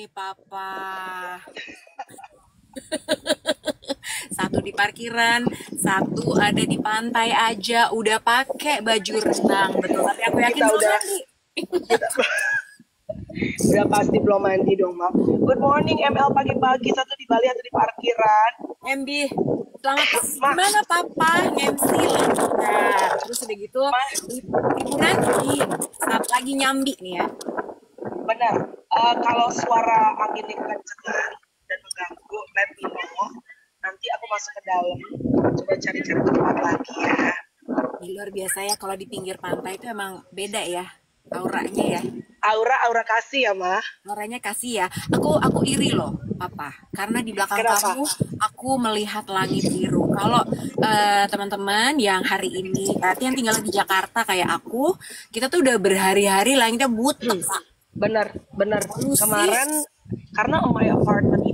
Papa. Satu di parkiran, satu ada di pantai aja, udah pakai baju renang, betul. Tapi aku yakin Kita belum udah mandi. kita udah pasti belum mandi dong, Mak. Good morning ML pagi-pagi satu di Bali atau di parkiran. MB, selamat pagi. Mak, Gimana Papa? MC lancar. Terus udah gitu, Mak, liburan nih. Saat lagi nyambi nih ya. benar. Kalau suara anginnya kenceng dan mengganggu, let me know. Nanti aku masuk ke dalam, coba cari-cari tempat lagi ya. Di luar biasa ya, kalau di pinggir pantai itu emang beda ya, auranya ya. Aura-aura kasih ya, Mah. Suaranya kasih ya. Aku iri loh, Papa. Karena di belakang Kenapa? kamu aku melihat langit biru. Kalau teman-teman yang hari ini berarti yang tinggal di Jakarta kayak aku, kita tuh udah berhari-hari langitnya butek, Pak. Benar, benar. Polusi. Kemarin karena my apartment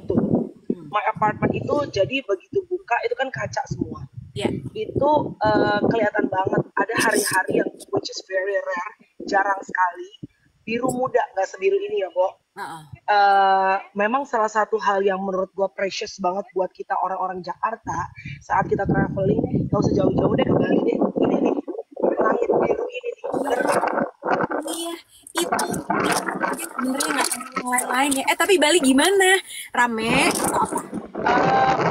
itu jadi begitu buka itu kan kaca semua. Ya. Itu kelihatan banget ada hari-hari yang which is very rare, jarang sekali biru muda, nggak sebiru ini ya, Bo. Heeh. Memang salah satu hal yang menurut gue precious banget buat kita orang-orang Jakarta saat kita traveling, nggak usah jauh-jauh deh ke Bali deh. Ini nih, langit biru ini nih, bener Iya. nggak? Iya, itu aja sebenarnya nggak ada yang lain-lain ya. Tapi Bali gimana? Rame atau apa?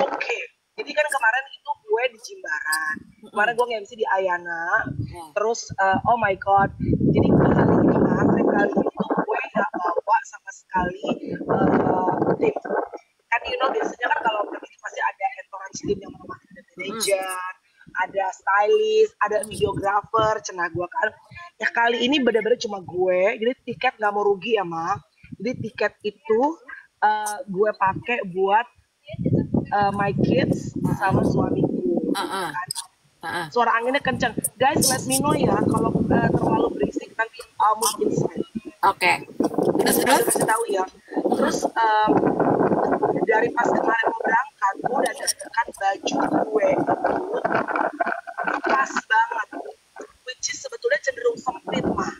Oke. Jadi kan kemarin itu gue di Jimbaran. Kemarin Mm-mm. gue nge-MC di Ayana. Ya. Terus, oh my God. Jadi kali ini kan, trip kali ini tuh gue gak bawa sama sekali tim. Kan biasanya kan kalau pergi itu pasti ada entourage tim yang menemani, ada Mm-mm. manajer, ada stylist, ada Mm-mm. videographer, cenah gue kan. Ya kali ini bener-bener cuma gue, jadi tiket gak mau rugi ya, Ma. Jadi tiket itu gue pakai buat my kids sama Uh-uh. suamiku gitu Uh-uh. kan. Uh-uh. Suara anginnya kencang. Guys, let me know ya kalau terlalu berisik nanti I'll move inside. Oke. Terus Gue terus? udah kasih tahu ya. Terus dari pas kemarin mau berangkat, gue udah deg-degan baju gue itu pas banget. Which is sebetulnya cenderung sempit mah.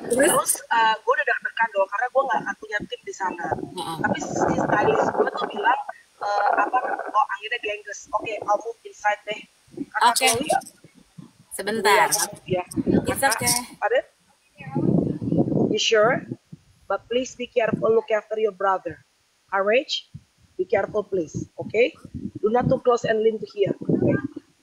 Terus? Terus gue udah deg-degan dong karena gue nggak akan punya tim di sana. Uh-uh. Tapi si stylist gue tuh bilang apa? Oh anginnya gengges. Oke, I'll move inside deh. Kakak Oke. Chloe, tunggu ya, Sebentar. aku move ya. It's Kakak, okay. pardon? You sure? But please be careful. Look after your brother. Courage. Be careful, please. Okay? Do not too close and lean to here. Okay?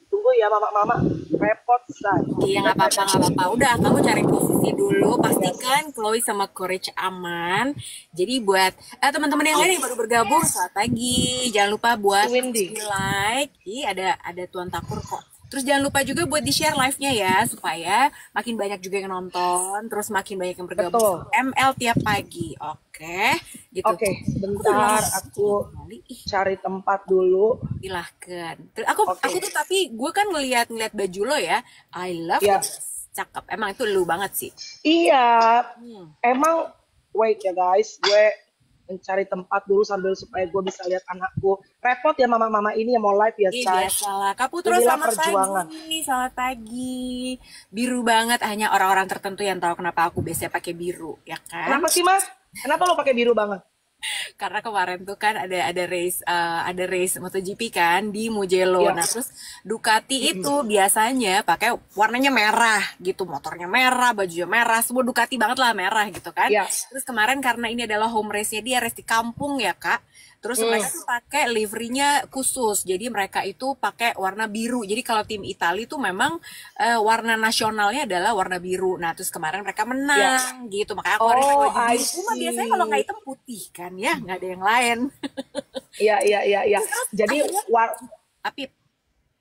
Tunggu ya, mama-mama. Repot, say. Iya nggak apa-apa nggak apa-apa. Udah kamu cari posisi dulu. Pastikan Yes. Chloe sama Courage aman. Jadi buat teman-teman yang lain yang baru bergabung, selamat pagi. Jangan lupa buat Windy. di like. Ih ada Tuan Takur kok. Terus jangan lupa juga buat di-share live-nya ya supaya makin banyak juga yang nonton, terus makin banyak yang bergabung Betul. sama ML tiap pagi. Oke, gitu. Oke, Aku udah sebentar. lama Aku kali. Ih, cari tempat dulu. silahkan. Aku Oke. tuh tapi gue kan ngeliat baju lo ya. I love the Ya. dress. Cakep. Emang itu lu banget sih. Iya. Hmm. Emang, wait ya guys. Gue mencari tempat dulu sambil supaya gue bisa lihat anakku. Repot ya mama-mama ini yang mau live ya, Ih say. biasalah. Kak Putro Inilah selamat perjuangan. pagi. Selamat pagi. Biru banget. Hanya orang-orang tertentu yang tahu kenapa aku biasanya pakai biru, ya kan? Kenapa sih, Mas? Kenapa lo pakai biru banget? Karena kemarin tuh kan ada race MotoGP kan di Mugello. Iya. Nah, terus Ducati itu biasanya pakai warnanya merah gitu, motornya merah, bajunya merah, semua Ducati banget lah merah gitu kan. Iya. Terus kemarin karena ini adalah home race-nya dia race di kampung ya, Kak. Terus mereka tuh pakai liverynya khusus. Jadi mereka itu pakai warna biru. Jadi kalau tim Italia tuh memang warna nasionalnya adalah warna biru. Nah, terus kemarin mereka Iya. menang gitu. Makanya aku hari pakai Oh, baju I biru. Cuma biasanya kalau nggak see. hitam putih kan ya, nggak ada yang lain. Iya, iya, iya, iya. Terus Jadi akhirnya war- Apip,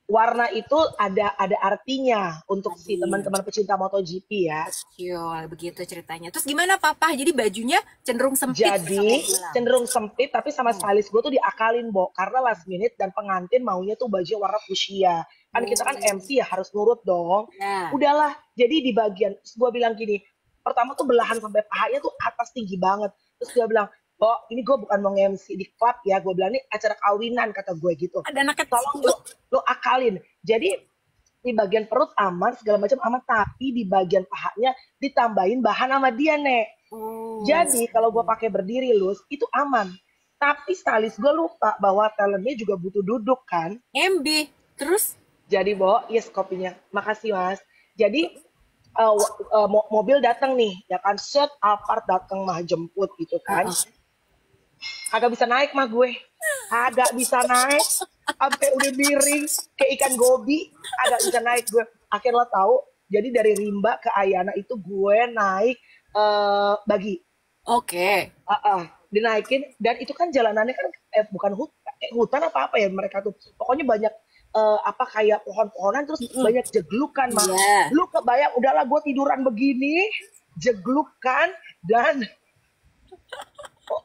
warna itu ada artinya untuk si hadir. teman-teman pecinta MotoGP ya. Betul, begitu ceritanya. Terus gimana Papa? Jadi bajunya cenderung sempit kamu Jadi bilang. cenderung sempit tapi sama Hmm. stylist gue tuh diakalin, Bo, karena last minute dan pengantin maunya tuh baju warna fuchsia. Kan kita kan Oh, MC ya harus nurut dong. ya. Udahlah, jadi di bagian terus gue bilang gini, pertama tuh belahan sampai pahanya tuh atas tinggi banget. Terus dia bilang, Bo, ini gue bukan mau MC di klub ya, gue bilang ini acara kawinan kata gue gitu. Ada anak Tolong kecil. lo akalin. Jadi di bagian perut aman, segala macam aman, tapi di bagian pahanya ditambahin bahan sama dia, Nek. Oh, Jadi kalau gue pakai berdiri lus itu aman. Tapi stylist gue lupa bahwa talentnya juga butuh duduk kan. MB. Terus? Jadi Bo, yes kopinya. Makasih Mas. Jadi mobil datang nih, ya kan set apart datang mah jemput gitu kan. Heeh. Kagak bisa naik mah gue. Kagak bisa naik. Sampai udah miring kayak ikan gobi, kagak bisa naik gue. Akhirnya tahu, jadi dari Rimba ke Ayana itu gue naik bagi. Oke. Dinaikin dan itu kan jalanannya kan bukan hutan apa apa ya mereka tuh pokoknya banyak apa kayak pohon-pohonan terus Mm-mm. banyak jeglukan mah Iya. lu kebayang udahlah gue tiduran begini jeglukan dan oh,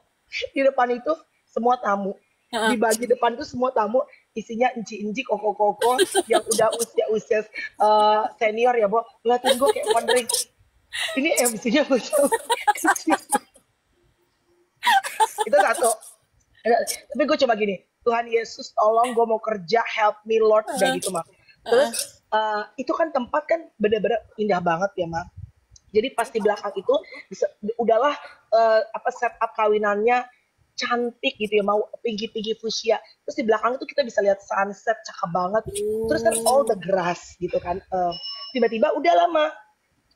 di depan itu semua tamu Heeh. di bagi depan itu semua tamu isinya enci-enci koko-koko yang udah usia-usia senior ya Bo ngeliatin gue kayak wondering ini MC-nya macam kecil itu satu. Tapi gue coba gini, Tuhan Yesus tolong gue mau kerja, help me Lord, kayak Heeh. gitu mah. Heeh. Terus itu kan tempat kan bener-bener indah banget ya mah. Jadi pas di belakang itu udahlah apa setup kawinannya cantik gitu ya mau pinky-pinky fuchsia. Terus di belakang itu kita bisa lihat sunset cakep banget. Terus kan all the grass gitu kan. Tiba-tiba udah lama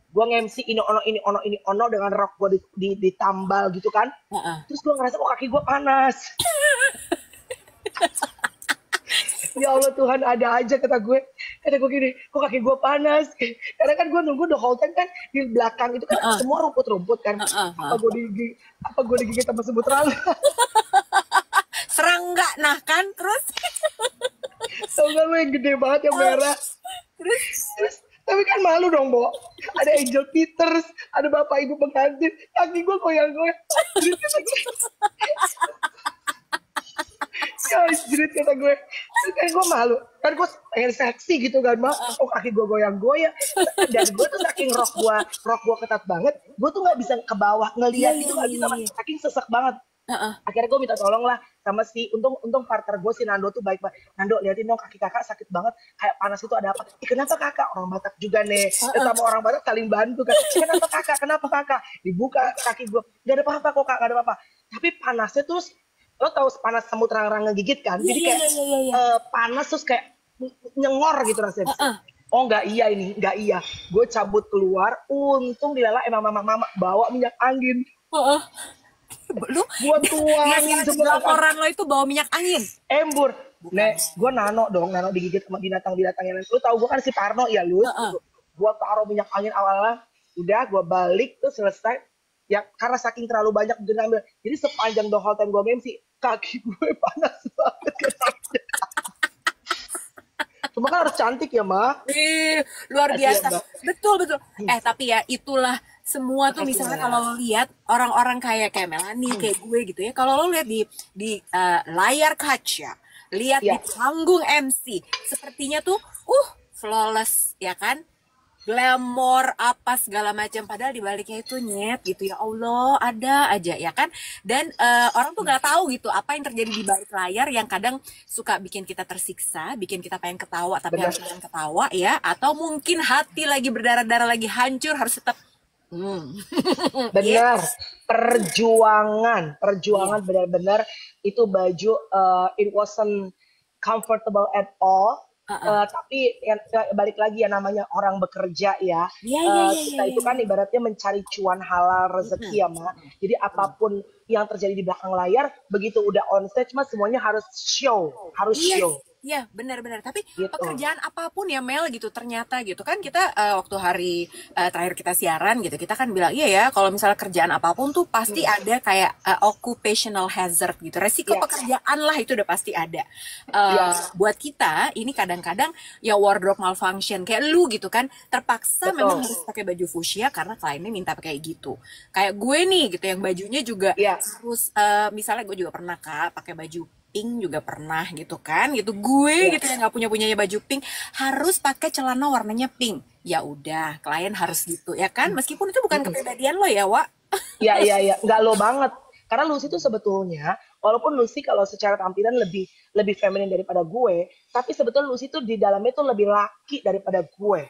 gue nge-MC ini ono dengan rok gue ditambal gitu kan. Heeh. Terus gue ngerasa kok kaki gue panas. Ya Allah Tuhan ada aja kata gue gini kok kaki gue panas karena kan gue nunggu the whole time kan di belakang itu kan Heeh. semua rumput-rumput kan Heeh. apa gue digigit sama semut rangga Serangga nah kan terus. tau gak lo yang gede banget yang merah terus tapi kan malu dong Bo ada Angel Peters ada bapak ibu pengantin kaki gue goyang-goyang terus kata gue ya jerit kata gue terus kan gue malu kan gue pengen seksi gitu kan mah oh kaki gue goyang-goyang dan gue tuh saking rok gue ketat banget gue tuh nggak bisa ke bawah Iya, ngeliat iya, itu nggak iya, bisa mas iya. saking sesek banget Heeh. akhirnya gue minta tolong lah sama si untung partner gue si Nando tuh baik banget Nando liatin dong kaki kakak sakit banget kayak panas itu ada apa kenapa kakak orang Batak juga nih sama orang Batak saling bantu kan kenapa kakak dibuka kaki gue gak ada apa-apa kok kak gak ada apa-apa tapi panasnya terus lo tahu panas semut rang-rang ngegigit kan Iya, jadi iya, kayak iya, iya, iya. panas terus kayak nyengor gitu rasanya Heeh. oh nggak iya ini nggak iya gue cabut keluar untung dilala emang mama bawa minyak angin Heeh. Lu gue tuangin lihat semua laporan lo itu bawa minyak angin. embur Bukan. nek gue nano digigit sama binatang-binatang yang lain lu tahu gue kan si Parno ya lu Heeh. gue taruh minyak angin awalnya udah gue balik tuh selesai ya karena saking terlalu banyak gue ngambil jadi sepanjang the whole time gue MC kaki gue panas banget cuma kan harus cantik ya mah Luar kasih ya biasa. mbak Betul, betul. Tapi ya itulah semua tuh makasih misalnya mbak kalau lo lihat orang-orang kayak Melanie, kayak gue gitu ya. Kalau lo lihat di layar kaca, lihat di ya panggung MC, sepertinya tuh flawless ya kan? Glamor apa segala macam padahal di baliknya itu nyet gitu ya Allah ada aja ya kan dan orang tuh nggak tahu gitu apa yang terjadi di balik layar yang kadang suka bikin kita tersiksa bikin kita pengen ketawa tapi benar harus pengen ketawa ya atau mungkin hati lagi berdarah-darah lagi hancur harus tetap benar yes perjuangan iya benar-benar itu baju it wasn't comfortable at all. uh-uh. Tapi balik lagi ya namanya orang bekerja ya. Iya iya iya iya Kita iya itu kan iya. ibaratnya mencari cuan halal rezeki Mm-mm. ya, Ma. Jadi Mm. apapun yang terjadi di belakang layar, begitu udah on stage, Mas, semuanya harus Iya, show iya benar-benar. Tapi gitu. pekerjaan apapun ya Mel gitu ternyata gitu kan kita waktu hari terakhir kita siaran gitu kita kan bilang iya ya kalau misalnya kerjaan apapun tuh pasti Hmm. ada kayak occupational hazard gitu. Resiko Ya, pekerjaan lah itu udah pasti ada. ya, Buat kita ini kadang-kadang ya wardrobe malfunction kayak lu gitu kan terpaksa memang betul. harus pakai baju fuchsia karena kliennya minta kayak gitu. Kayak gue nih gitu yang bajunya juga Ya, harus misalnya gue juga pernah Kak pakai baju pink juga pernah gitu kan gitu gue ya, gitu yang nggak punya baju pink harus pakai celana warnanya pink ya udah klien harus gitu ya kan meskipun itu bukan mm-mm. kepribadian lo ya Wak. Ya, nggak lo banget. Karena Lucy tuh sebetulnya, walaupun Lucy kalau secara tampilan lebih lebih feminin daripada gue, tapi sebetulnya Lucy tuh di dalamnya tuh lebih laki daripada gue.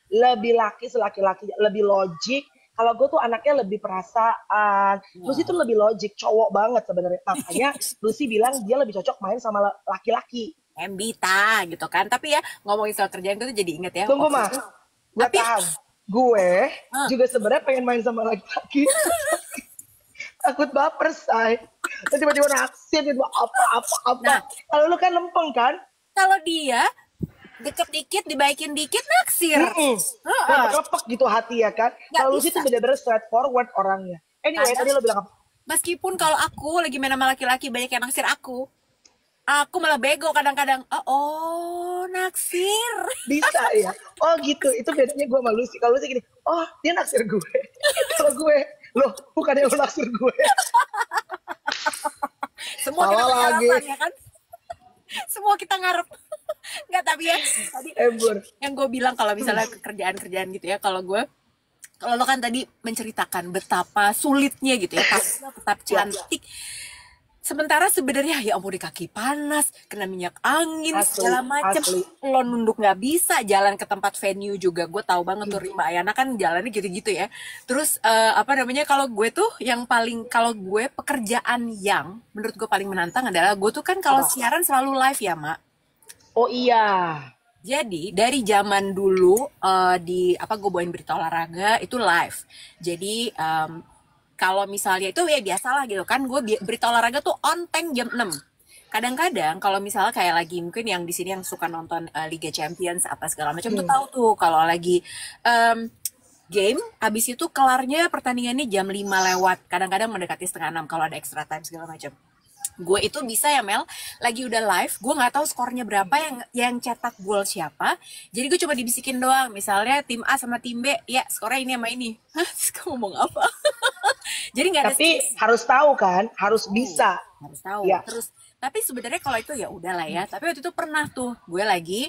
Lebih laki selaki-laki, lebih logik. Kalau gue tuh anaknya lebih perasaan. Lucy tuh Wow. lebih logik, cowok banget sebenarnya. Makanya Lucy bilang dia lebih cocok main sama laki-laki. Embita gitu kan. Tapi ya ngomongin soal kerjaan gue tuh jadi inget ya Tunggu waktu mah, itu. gue Tapi tahan. Gue ah, juga sebenarnya pengen main sama laki-laki. Takut baper, say. Terus tiba-tiba naksir, gitu apa-apa-apa. nah Kalau lu kan lempeng kan? kalau dia deket dikit dibaikin dikit naksir. Mm-mm. Heeh, Lepek-lepek gitu hati ya kan? nggak Kalau Lucy tuh bisa. bener-bener straightforward orangnya. Anyway, Kadang tadi lu bilang apa? meskipun kalau aku lagi main sama laki-laki banyak yang naksir aku malah bego kadang-kadang. Oh, oh naksir. Bisa ya? Oh gitu, itu bedanya gue sama Lucy. Kalau Lucy gini, oh dia naksir gue. Kalau gue, loh bukannya lu naksir gue. Semua kita Salah punya lagi. alasan ya kan? Semua kita ngarep. Nggak tapi ya tadi Embur. yang gue bilang kalau misalnya kerjaan-kerjaan gitu ya kalau lo kan tadi menceritakan betapa sulitnya gitu ya pastinya tetap Ya, cantik sementara sebenarnya ya ampun di kaki panas kena minyak angin asli, segala macem asli. lo nunduk nggak bisa jalan ke tempat venue juga gue tahu banget tuh Rima Ayana kan jalannya gitu-gitu ya terus apa namanya kalau gue tuh yang paling kalau gue pekerjaan yang menurut gue paling menantang adalah gue tuh kan kalau Apa? siaran selalu live ya Mak. Oh iya. Jadi dari zaman dulu di apa gue bawain berita olahraga itu live. Jadi kalau misalnya itu ya biasalah gitu kan gue berita olahraga tuh on time jam 6. Kadang-kadang kalau misalnya kayak lagi mungkin yang di sini yang suka nonton Liga Champions apa segala macam tuh tahu tuh kalau lagi game habis itu kelarnya pertandingannya jam 5 lewat kadang-kadang mendekati setengah 6 kalau ada extra time segala macam gue itu bisa ya Mel lagi udah live gue nggak tahu skornya berapa yang cetak gol siapa jadi gue cuma dibisikin doang misalnya tim A sama tim B ya skornya ini sama ini hah terus gue ngomong apa jadi nggak ada Tapi harus tahu kan, harus tahu bisa. harus tahu Ya, terus tapi sebenarnya kalau itu ya udahlah ya tapi waktu itu pernah tuh gue lagi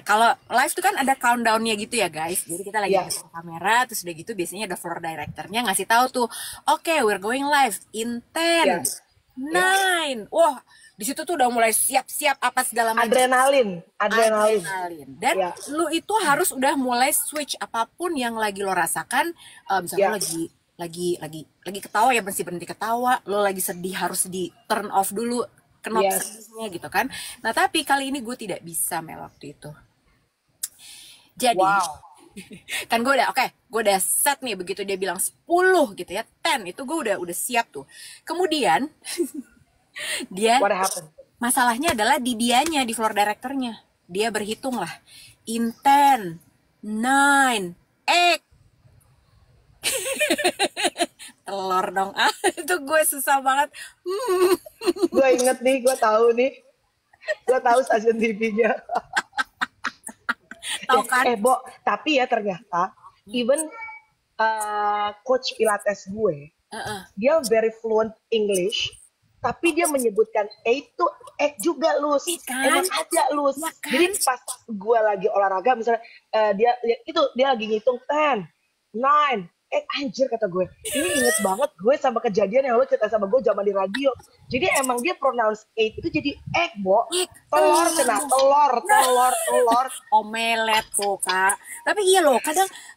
kalau live tuh kan ada countdownnya gitu ya guys jadi kita lagi ya, pasang kamera terus udah gitu biasanya ada floor directornya ngasih tahu tuh oke we're going live in ya, 10 ya. 9 wah di situ tuh udah mulai siap-siap apa segala macam Adrenalin, adrenalin. adrenalin dan Ya, lu itu harus udah mulai switch apapun yang lagi lo rasakan misalnya lo ya, lagi ketawa ya berhenti ketawa lo lagi sedih harus di turn off dulu knop yes. sedihnya gitu kan nah tapi kali ini gue tidak bisa Mel waktu itu jadi Wow. kan gue udah oke gue udah set nih begitu dia bilang 10 gitu ya 10 itu gue udah siap tuh kemudian dia What happened? masalahnya adalah di dianya di floor directornya dia berhitung lah in 10 9 8 telur dong itu gue susah banget Gue inget nih, gue tahu nih. Gue tahu stasiun TV-nya. tahu kan Bo, tapi ya ternyata even coach Pilates gue, Heeh. dia very fluent English, tapi dia menyebutkan itu juga Lus. Iya kan? Emang ada Lus. Iya kan? Jadi pas gue lagi olahraga misalnya dia lagi ngitung 10, 9, anjir kata gue. Ini inget banget gue sama kejadian yang lo cerita sama gue zaman di radio. Jadi emang dia pronounce 8 itu jadi Bo. Telur cina, telur. Omelet tuh kak tapi iya loh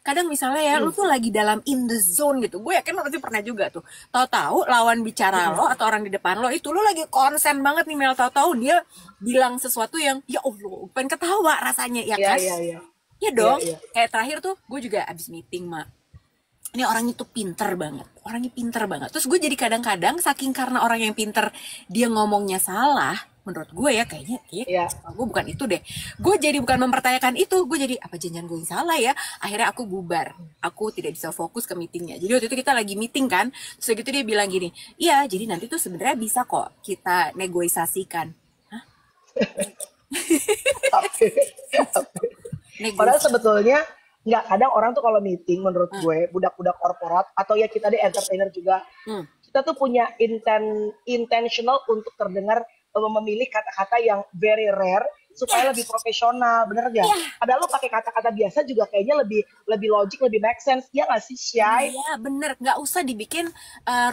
kadang misalnya ya lu tuh lagi dalam in the zone gitu gue yakin lo pasti pernah juga tuh tahu-tahu lawan bicara lo atau orang di depan lo itu lo lagi konsen banget nih Mel tahu-tahu dia bilang sesuatu yang ya Allah pengen ketawa rasanya ya Iya, kan iya, iya. ya dong Iya, iya. kayak terakhir tuh gue juga abis meeting mak ini orangnya tuh orangnya pinter banget terus gue jadi kadang-kadang saking karena orang yang pinter dia ngomongnya salah menurut gue ya kayaknya Iya. gue bukan itu deh gue jadi bukan mempertanyakan itu gue jadi apa janjian gue yang salah ya akhirnya aku bubar aku tidak bisa fokus ke meetingnya jadi waktu itu kita lagi meeting kan terus gitu dia bilang gini iya jadi nanti tuh sebenarnya bisa kok kita negosiasikan Padahal sebetulnya nggak kadang orang tuh kalau meeting menurut gue budak-budak korporat atau ya kita di entertainer juga kita tuh punya intentional untuk terdengar memilih kata-kata yang very rare supaya lebih profesional, bener gak? Iya, Padahal lo pakai kata-kata biasa juga kayaknya lebih lebih logik, lebih make sense. Iya gak sih, Syai? iya bener, nggak usah dibikin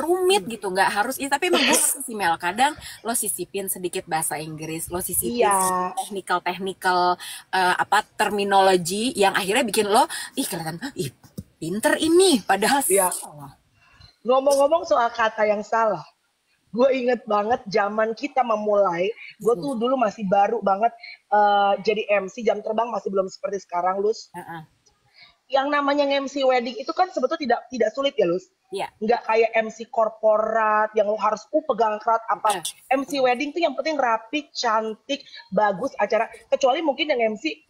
rumit gitu, nggak harus. Ya, tapi emang gue ngerti sih Mel, kadang lo sisipin sedikit bahasa Inggris, lo sisipin Iya. technical apa terminologi yang akhirnya bikin lo ih kelihatan ih pinter ini, padahal Iya. salah. Ngomong-ngomong soal kata yang salah, gue inget banget zaman kita memulai, gue Hmm. tuh dulu masih baru banget jadi MC, jam terbang masih belum seperti sekarang, Lus. Heeh. Yang namanya MC wedding itu kan sebetulnya tidak sulit ya, Lus. Iya. Nggak kayak MC korporat yang lo harus pegang erat apa. Heeh. MC wedding tuh yang penting rapi, cantik, bagus acara. Kecuali mungkin yang MC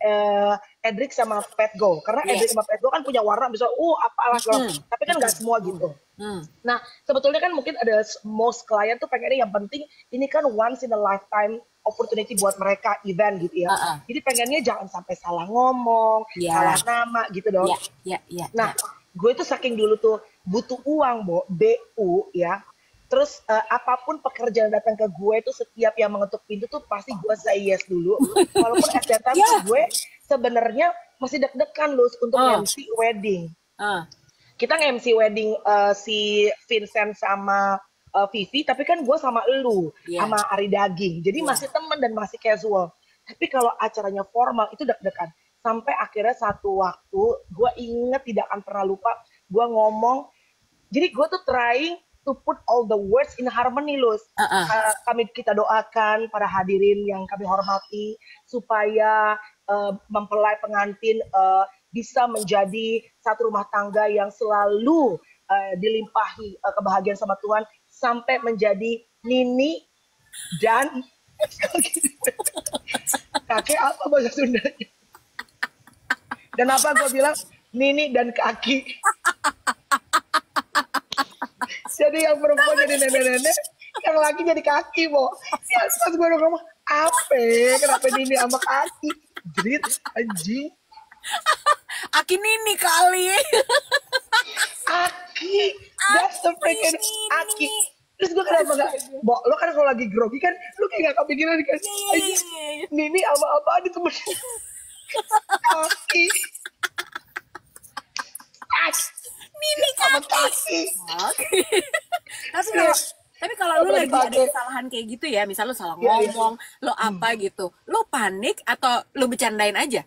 Edric sama Petgo. Karena Iya. Edric sama Petgo kan punya warna bisa apalah segala. Hmm. Tapi kan nggak semua gitu. Hmm. Nah, sebetulnya kan mungkin ada most klien tuh pengennya yang penting ini kan once in a lifetime opportunity buat mereka event gitu ya. Heeh. Jadi pengennya jangan sampai salah ngomong, Iya. salah nama gitu dong. Iya, iya, iya. Nah, gue tuh saking dulu tuh butuh uang, BU ya. Terus apapun pekerjaan datang ke gue tuh setiap yang mengetuk pintu tuh pasti gue say yes dulu. Walaupun at that time Ya. tuh gue sebenarnya masih deg-degan Lus untuk Oh. MC wedding. Ah. Kita nge-MC wedding si Vincent sama Vivi, tapi kan gue sama elu, Iya. sama Ari Daging. Jadi Iya. masih temen dan masih casual. Tapi kalau acaranya formal itu deg-degan. Sampai akhirnya satu waktu, gue inget tidak akan pernah lupa, gue ngomong, jadi gue tuh trying to put all the words in harmony, Lus. Kita doakan para hadirin yang kami hormati, supaya mempelai pengantin bisa menjadi satu rumah tangga yang selalu dilimpahi kebahagiaan sama Tuhan sampai menjadi Nini dan kakek apa bahasa Sundanya? Dan apa gue bilang Nini dan kaki. Jadi yang perempuan jadi nenek-nenek, yang laki jadi kaki, Bo. Ya, pas gue ngomong, apa? Kenapa Nini sama kaki? Jerit, anjing. Aki Nini kali. Aki, that's the freaking Aki. Terus gue kenapa gak, Bo, lo kan kalau lagi grogi kan, lo kayak gak kepikiran kan, Nini sama apa di temen Aki. Nini sama kaki. kaki. Tapi kalau lu lagi ada kesalahan kayak gitu ya, misal lu salah ngomong, lo apa gitu, lo panik atau lo bercandain aja?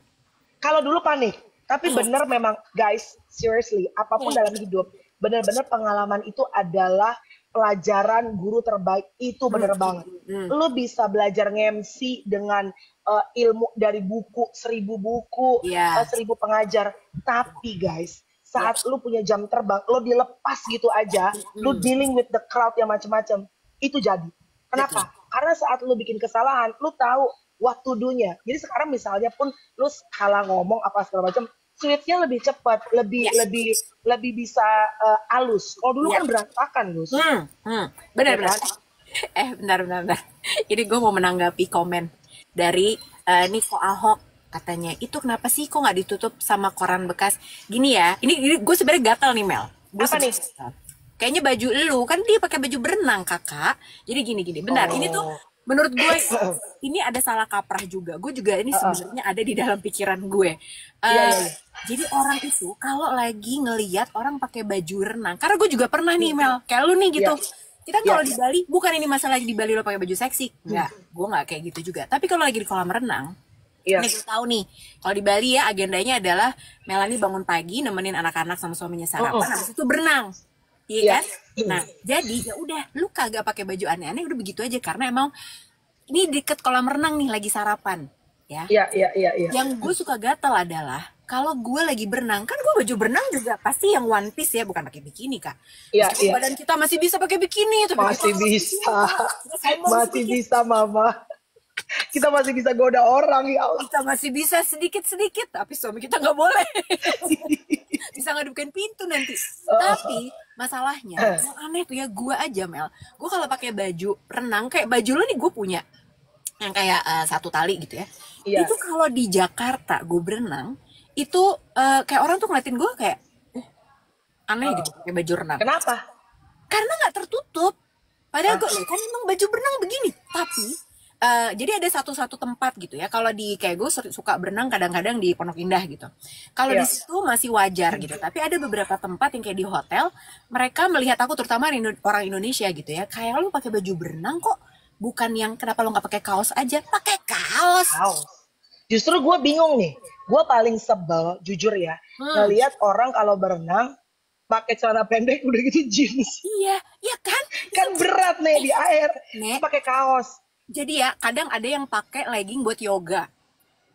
Kalau dulu panik, tapi bener memang guys, seriously, apapun dalam hidup, bener-bener pengalaman itu adalah pelajaran guru terbaik, itu bener banget. Lu bisa belajar nge-MC dengan ilmu dari buku, 1000 buku, 1000 pengajar, tapi guys, saat lu punya jam terbang, lu dilepas gitu aja, lu dealing with the crowd yang macam-macam, itu jadi. Kenapa? Karena saat lu bikin kesalahan, lu tahu what to do-nya. Jadi sekarang misalnya pun lu salah ngomong apa segala macam, switch-nya lebih cepat, lebih bisa halus. Kalau dulu kan berantakan, Gus. Benar. Bentar. Ini gue mau menanggapi komen dari Niko Ahok. Katanya, itu kenapa sih kok nggak ditutup sama koran bekas? Gini ya, ini gue sebenarnya gatal nih Mel. Apa nih? Kayaknya baju lu, kan dia pakai baju berenang kakak. Jadi gini, bentar, ini tuh menurut gue ini ada salah kaprah juga. Gue juga ini sebenarnya ada di dalam pikiran gue. Jadi orang itu kalau lagi ngelihat orang pakai baju renang, karena gue juga pernah nih Mel, kayak lu nih gitu. Kita kalau di Bali, bukan ini masalah di Bali lo pakai baju seksi, enggak, gue nggak kayak gitu juga. Tapi kalau lagi di kolam renang, nih gue tahu nih, kalau di Bali ya agendanya adalah Melanie bangun pagi nemenin anak-anak sama suaminya sarapan, habis itu berenang, iya kan? Nah, jadi ya udah, lu kagak pakai baju aneh-aneh, udah begitu aja karena emang ini deket kolam renang nih lagi sarapan, ya. Iya. Yang gue suka gatel adalah kalau gue lagi berenang, kan gue baju berenang juga pasti yang one piece ya, bukan pakai bikini kak. Iya. Badan kita masih bisa pakai bikini, tapi masih bisa, mama. Kita masih bisa goda orang, ya Allah. Kita masih bisa sedikit-sedikit, tapi suami kita nggak boleh. Bisa ngadepin pintu nanti. Tapi masalahnya, yang aneh tuh ya gue aja Mel. Gue kalau pakai baju renang, kayak baju lo nih gue punya, yang kayak satu tali gitu ya. Itu kalau di Jakarta gue berenang, itu kayak orang tuh ngeliatin gue kayak aneh gitu pakai baju renang. Kenapa? Karena nggak tertutup. Padahal gue kan emang baju berenang begini, tapi jadi ada satu tempat gitu ya. Kalau di kayak gue suka berenang kadang-kadang di Pondok Indah gitu. Kalau di Iya. situ masih wajar gitu. Tapi ada beberapa tempat yang kayak di hotel, mereka melihat aku terutama orang Indonesia gitu ya. Kayak lu pakai baju berenang kok, bukan yang kenapa lu nggak pakai kaos aja? Pakai kaos. Haus. Justru gue bingung nih. Gue paling sebel, jujur ya, Hmm, ngelihat orang kalau berenang pakai celana pendek udah gitu jeans. iya, iya kan? Itu Kan berat nih di air. Terus Nek. pakai kaos. Jadi ya, kadang ada yang pakai legging buat yoga.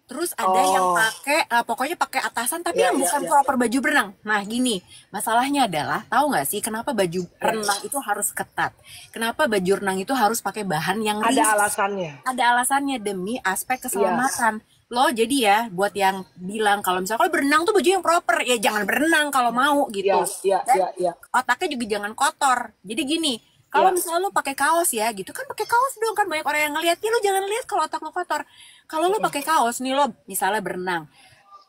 Terus ada yang Oh, pakai, pokoknya pakai atasan tapi iya yang iya bukan iya. proper baju berenang. Nah gini, masalahnya adalah, tahu nggak sih kenapa baju Iya. renang itu harus ketat? Kenapa baju renang itu harus pakai bahan yang Ada ringan? alasannya. Ada alasannya demi aspek Iya. keselamatan. Loh, jadi ya buat yang bilang kalau misalnya kalau berenang tuh baju yang proper, ya jangan berenang kalau mau Iya, gitu. iya, Dan iya, iya. otaknya juga jangan kotor. Jadi gini, kalau Iya. misalnya lu pakai kaos ya gitu kan, pakai kaos dong, kan banyak orang yang ngeliat, ya lu jangan lihat kalau otak lu kotor. Kalau lu pakai kaos nih, lo misalnya berenang,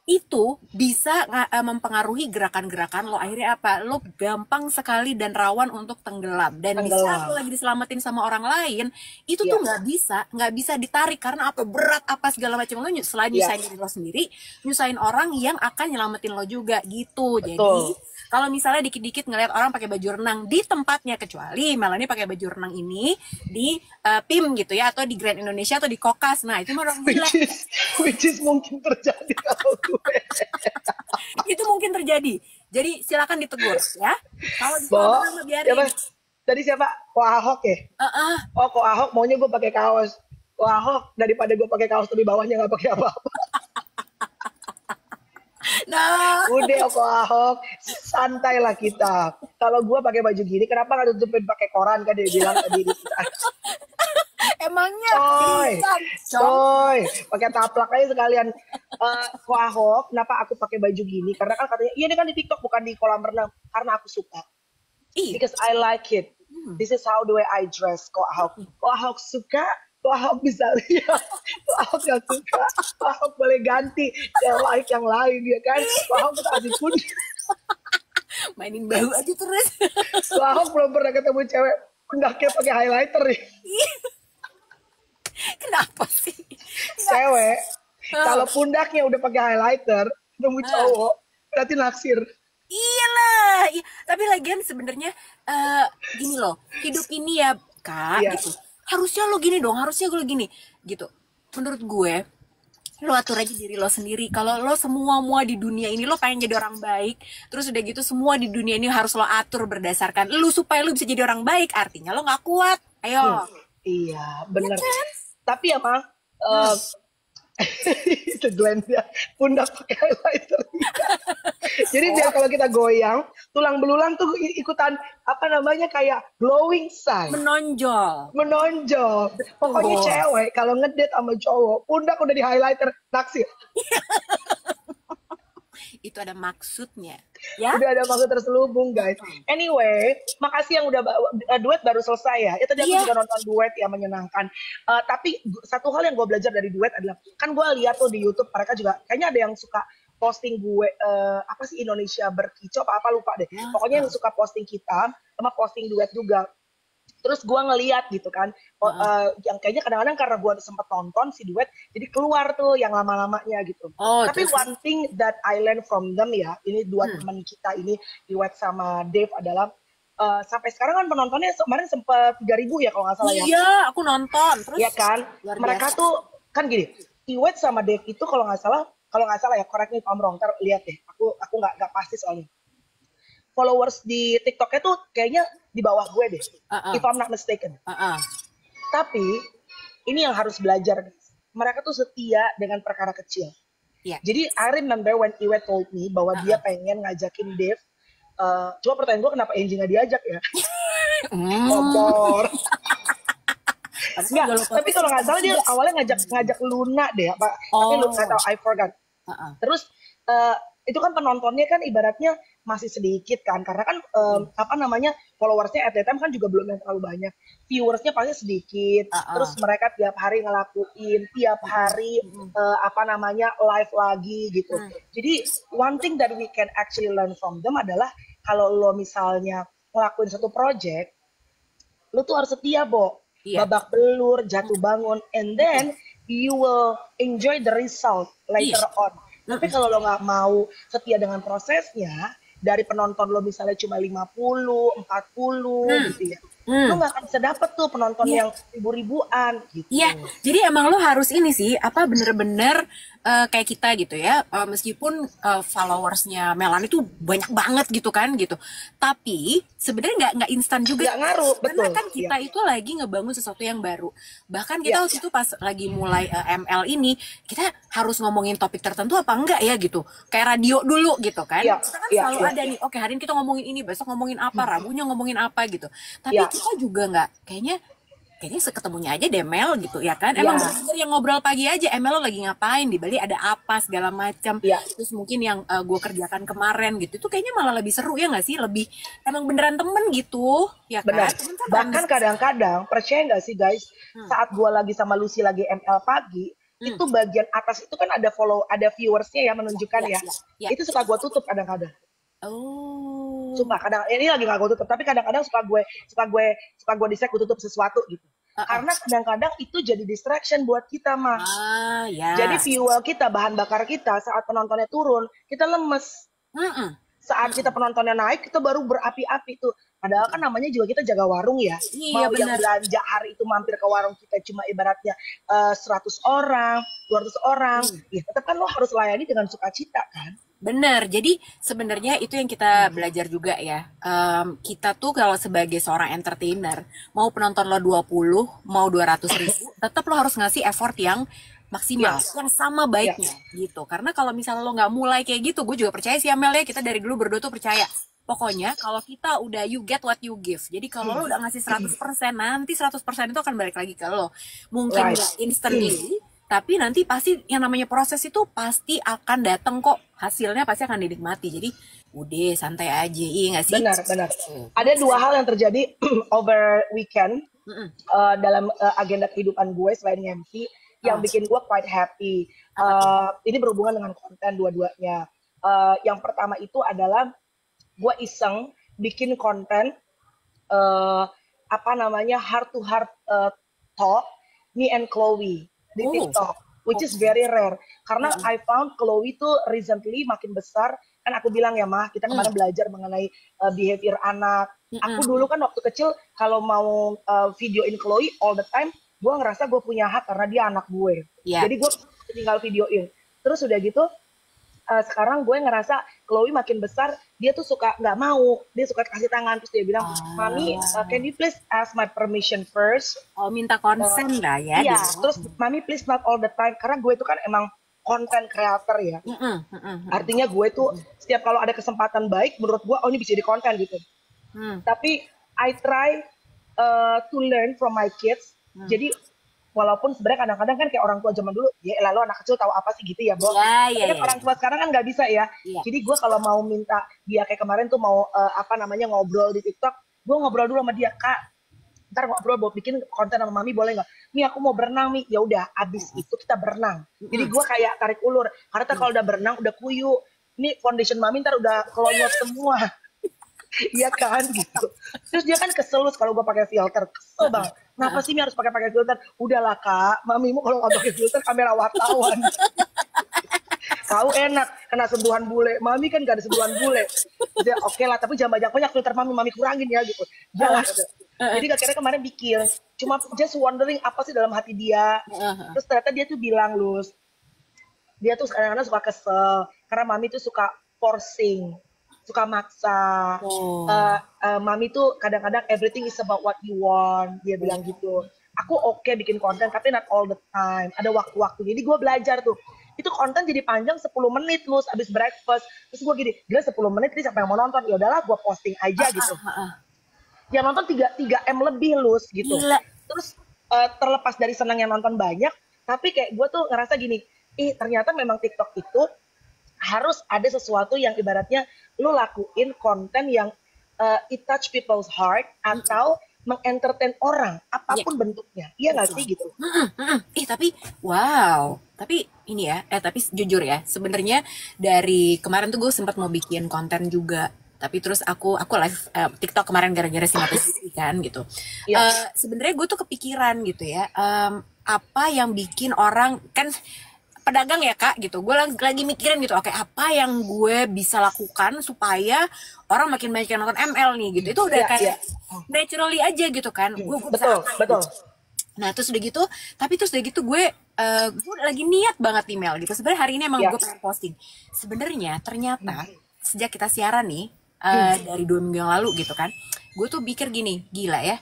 itu bisa mempengaruhi gerakan-gerakan lo. Akhirnya apa, lo gampang sekali dan rawan untuk tenggelam, dan di saat Tenggelam. lo lagi diselamatin sama orang lain itu tuh Iya. nggak bisa ditarik karena apa, berat apa segala macam. Lo selain Iya. nyusahin diri lo sendiri, nyusahin orang yang akan nyelamatin lo juga gitu. Jadi Betul. kalau misalnya dikit-dikit ngelihat orang pakai baju renang di tempatnya, kecuali Melanie pakai baju renang ini di PIM gitu ya, atau di Grand Indonesia atau di Kokas, nah itu mah orang gila. Which is mungkin terjadi kalau gue. Itu mungkin terjadi. Jadi silakan ditegur ya. Kalau di kolam Bo, renang mah siapa? biarin. Tadi siapa? Ko Ahok ya? Heeh. Oh, Ko Ahok maunya gue pakai kaos. Ko Ahok daripada gue pakai kaos tapi bawahnya nggak pakai apa-apa. Nah, Udah Ko Ahok, santai lah kita. Kalau gue pakai baju gini, kenapa nggak tutupin pakai koran kan dia bilang tadi di kita. emangnya Coy, pingsan, Cong. coy, pakai taplak aja sekalian. Ko Ahok, kenapa aku pakai baju gini? Karena kan katanya, iya ini kan di TikTok bukan di kolam renang. Karena aku suka. Ih, Because I like it. This is how the way I dress. Ko Ahok, suka, Ko Ahok bisa lihat. Ko Ahok gak suka, Ko Ahok boleh ganti yang like yang lain ya kan. Ko Ahok kita kasih pun. mainin bahu aja terus. Ko Ahok belum pernah ketemu cewek pundaknya pakai highlighter nih. Kenapa sih? Cewek kalau pundaknya udah pakai highlighter, ketemu cowok berarti naksir. Iyalah, iya. Tapi lagian sebenarnya gini loh, hidup ini ya Kak, Iya. gitu. Harusnya lo gini dong, harusnya gue gini, gitu. Menurut gue, lo atur aja diri lo sendiri. Kalau lo semua di dunia ini lo pengen jadi orang baik, terus udah gitu semua di dunia ini harus lo atur berdasarkan lo supaya lo bisa jadi orang baik. Artinya lo nggak kuat. Ayo. Iya, bener. kan? Tapi ya, Mang, itu Glenn ya, pundak pakai highlighter. Jadi biar kalau kita goyang, tulang belulang tuh ikutan apa namanya kayak glowing sign, Menonjol. menonjol. Pokoknya cewek kalau ngedate sama cowok, pundak udah di highlighter, naksir. Itu ada maksudnya. Ya? Udah ada maksud terselubung, guys. Anyway, makasih yang udah duet baru selesai ya. Ya tadi aku Iya. juga nonton duet ya, menyenangkan. Tapi satu hal yang gue belajar dari duet adalah, kan gue lihat tuh di YouTube mereka juga kayaknya ada yang suka posting gue apa sih Indonesia berkicau apa lupa deh. Pokoknya yang suka posting kita sama posting duet juga. Terus gue ngeliat gitu kan, yang kayaknya kadang-kadang karena gue sempat nonton si duet, jadi keluar tuh yang lama-lamanya gitu. Oh, Tapi terus? one thing that I learn from them ya, ini dua teman kita ini, duet sama Dave adalah, sampai sekarang kan penontonnya kemarin sempat 3.000 ya kalau nggak salah ya. Iya, aku nonton. Terus Iya kan, luar mereka biasa. tuh kan gini, duet sama Dave itu kalau nggak salah ya, correct me if I'm wrong, ntar lihat deh, aku nggak pasti soalnya. Followers di TikToknya tuh kayaknya di bawah gue deh, if I'm not mistaken. Tapi ini yang harus belajar, guys. Mereka tuh setia dengan perkara kecil. Iya. Jadi I remember when Iwet told me bahwa dia pengen ngajakin Dave. Cuma pertanyaan gue kenapa Angie nggak diajak ya? Kompor. Enggak, tapi kalau nggak salah dia awalnya ngajak Luna deh, apa? Tapi lu nggak tahu, I forgot. Terus itu kan penontonnya kan ibaratnya masih sedikit kan, karena kan apa namanya, followersnya at that time kan juga belum yang terlalu banyak, viewersnya pasti sedikit. Terus mereka tiap hari ngelakuin, tiap hari apa namanya, live lagi gitu. Jadi one thing that we can actually learn from them adalah kalau lo misalnya ngelakuin satu project, lo tuh harus setia, Bo. Iya. babak belur, jatuh bangun, and Mm-mm. then you will enjoy the result Iya. later on. Tapi Mm-mm. kalau lo nggak mau setia dengan prosesnya, dari penonton lo misalnya cuma 50, 40 Hmm. gitu ya, lo Hmm. nggak akan bisa dapet tuh penonton Iya. yang ribu-ribuan Iya, gitu. jadi emang lo harus ini sih, apa bener-bener kayak kita gitu ya, meskipun followersnya Melan itu banyak banget gitu kan gitu, tapi sebenarnya nggak instan juga, Nggak ngaruh, karena betul. kan Iya, kita itu lagi ngebangun sesuatu yang baru. Bahkan kita iya, waktu itu pas lagi mulai ML ini, kita harus ngomongin topik tertentu apa enggak ya gitu, kayak radio dulu gitu kan, iya, kita kan iya, selalu iya, ada nih, oke hari ini kita ngomongin ini, besok ngomongin apa, Rabunya ngomongin apa gitu, tapi iya, kita juga nggak, kayaknya seketemunya aja deh Mel gitu ya kan, emang iya, bener-bener yang ngobrol pagi aja, Mel lo lagi ngapain di Bali, ada apa segala macam, iya. terus mungkin yang gue kerjakan kemarin gitu, itu kayaknya malah lebih seru ya nggak sih, lebih emang beneran temen gitu ya kan, Benar. temen kan orang Bahkan bisa. kadang-kadang, percaya nggak sih guys, Hmm. saat gua lagi sama Lucy lagi ML pagi, Hmm. itu bagian atas itu kan ada follow, ada viewersnya ya Ya, menunjukkan ya, ya. ya, ya. Itu suka gua tutup kadang-kadang. Oh. Sumpah, kadang ini lagi nggak gue tutup, tapi kadang-kadang suka gue distract, gue tutup sesuatu gitu. Karena kadang-kadang itu jadi distraction buat kita mah. Jadi Ya. fuel kita, bahan bakar kita saat penontonnya turun, kita lemes. Mm-mm. Saat kita Mm-mm. penontonnya naik, kita baru berapi-api tuh. Padahal kan namanya juga kita jaga warung ya. Iya Mau yang benar. belanja hari itu mampir ke warung kita cuma ibaratnya 100 orang, 200 orang, ya tetap kan lo harus layani dengan sukacita kan. Bener, jadi sebenarnya itu yang kita belajar juga ya. Kita tuh kalau sebagai seorang entertainer, mau penonton lo 20, mau 200.000, tetap lo harus ngasih effort yang maksimal, Ya, yang sama ya, baiknya gitu. Karena kalau misalnya lo nggak mulai kayak gitu, gue juga percaya sih Amel ya, kita dari dulu berdua tuh percaya. Pokoknya kalau kita udah you get what you give. Jadi kalau lo udah ngasih 100%, nanti 100% itu akan balik lagi ke lo. Mungkin right. nggak instantly, tapi nanti pasti yang namanya proses itu pasti akan datang kok, hasilnya pasti akan dinikmati, jadi udah santai aja, iya nggak sih? Benar, benar. Ada dua hal yang terjadi over weekend Mm-mm. dalam agenda kehidupan gue selain MC yang Oh, bikin gue quite happy. apa tuh? Ini berhubungan dengan konten dua-duanya. Yang pertama itu adalah gue iseng bikin konten apa namanya heart to heart talk me and Chloe di Oh, TikTok, which is oke. very rare karena Mm-mm. I found Chloe tuh recently makin besar. Kan aku bilang ya mah, kita Mm. kemarin belajar mengenai behavior anak. Aku Mm-mm. dulu kan waktu kecil kalau mau videoin Chloe all the time, gue ngerasa gue punya hak karena dia anak gue. Ya. Jadi gue tinggal videoin. Terus udah gitu sekarang gue ngerasa Chloe makin besar, dia tuh suka nggak mau, dia suka kasih tangan, terus dia bilang, Mami, can Ah. you please ask my permission first? Oh, minta Uh, konsen lah ya iya, dia. terus Mami please not all the time, karena gue itu kan emang content creator ya. Mm-mm. Mm-mm. Mm-mm. Artinya gue tuh setiap kalau ada kesempatan baik, menurut gue, oh ini bisa jadi konten gitu. Hmm. Tapi I try to learn from my kids. Jadi walaupun sebenarnya kadang-kadang kan kayak orang tua zaman dulu, ya lalu anak kecil tahu apa sih gitu ya, Bo. Ya, Tapi ya, kan ya, orang ya. tua sekarang kan nggak bisa ya. Iya. Jadi gue kalau mau minta dia kayak kemarin tuh mau apa namanya ngobrol di TikTok, gue ngobrol dulu sama dia, Kak. Ntar ngobrol mau bikin konten sama Mami boleh nggak? Mi aku mau berenang Mi, ya udah abis itu kita berenang. Jadi gue kayak tarik ulur, karena kalau udah berenang udah kuyup. Ini foundation Mami ntar udah kelonyot semua. Iya kan gitu. Terus dia kan kesel kalau gue pakai filter, kesel banget. Kenapa sih Mi harus pakai filter? Udahlah Kak, Mamimu kalau nggak pakai filter kamera wartawan. Kau enak kena sentuhan bule, Mami kan gak ada sentuhan bule. Dia oke lah, tapi jangan banyak-banyak filter Mami kurangin ya gitu. Jangan. Jadi akhirnya kemarin bikin, cuma just wondering apa sih dalam hati dia. Terus ternyata dia tuh bilang, Lus, dia tuh kadang-kadang suka kesel karena Mami tuh suka forcing, suka maksa. Oh. Mami tuh kadang-kadang everything is about what you want, dia bilang gitu. Aku oke bikin konten tapi not all the time, ada waktu-waktu. Jadi gue belajar tuh, itu konten jadi panjang 10 menit lu abis breakfast. Terus gue gini, gila 10 menit ini siapa yang mau nonton? Ya udahlah gue posting aja gitu. Yang nonton 3 M lebih Lus gitu. Gila. Terus terlepas dari senang yang nonton banyak, tapi kayak gue tuh ngerasa gini, ternyata memang TikTok itu harus ada sesuatu yang ibaratnya lu lakuin konten yang it touch people's heart atau mengentertain orang apapun bentuknya. Iya nggak sih gitu? Tapi wow, tapi ini ya, tapi jujur ya, sebenarnya dari kemarin tuh gue sempat mau bikin konten juga. Tapi terus aku live TikTok kemarin gara-gara si kan gitu. Sebenarnya gue tuh kepikiran gitu ya, apa yang bikin orang kan pedagang ya kak gitu, gue lagi mikirin gitu, oke apa yang gue bisa lakukan supaya orang makin banyak yang nonton ML nih gitu. Itu udah kayak naturally aja gitu kan, gue bisa betul. Gitu. Nah terus udah gitu, gue lagi niat banget email gitu. Sebenarnya hari ini emang gue pengen posting. Sebenarnya ternyata sejak kita siaran nih dari 2 minggu yang lalu gitu kan, gue tuh pikir gini, gila ya,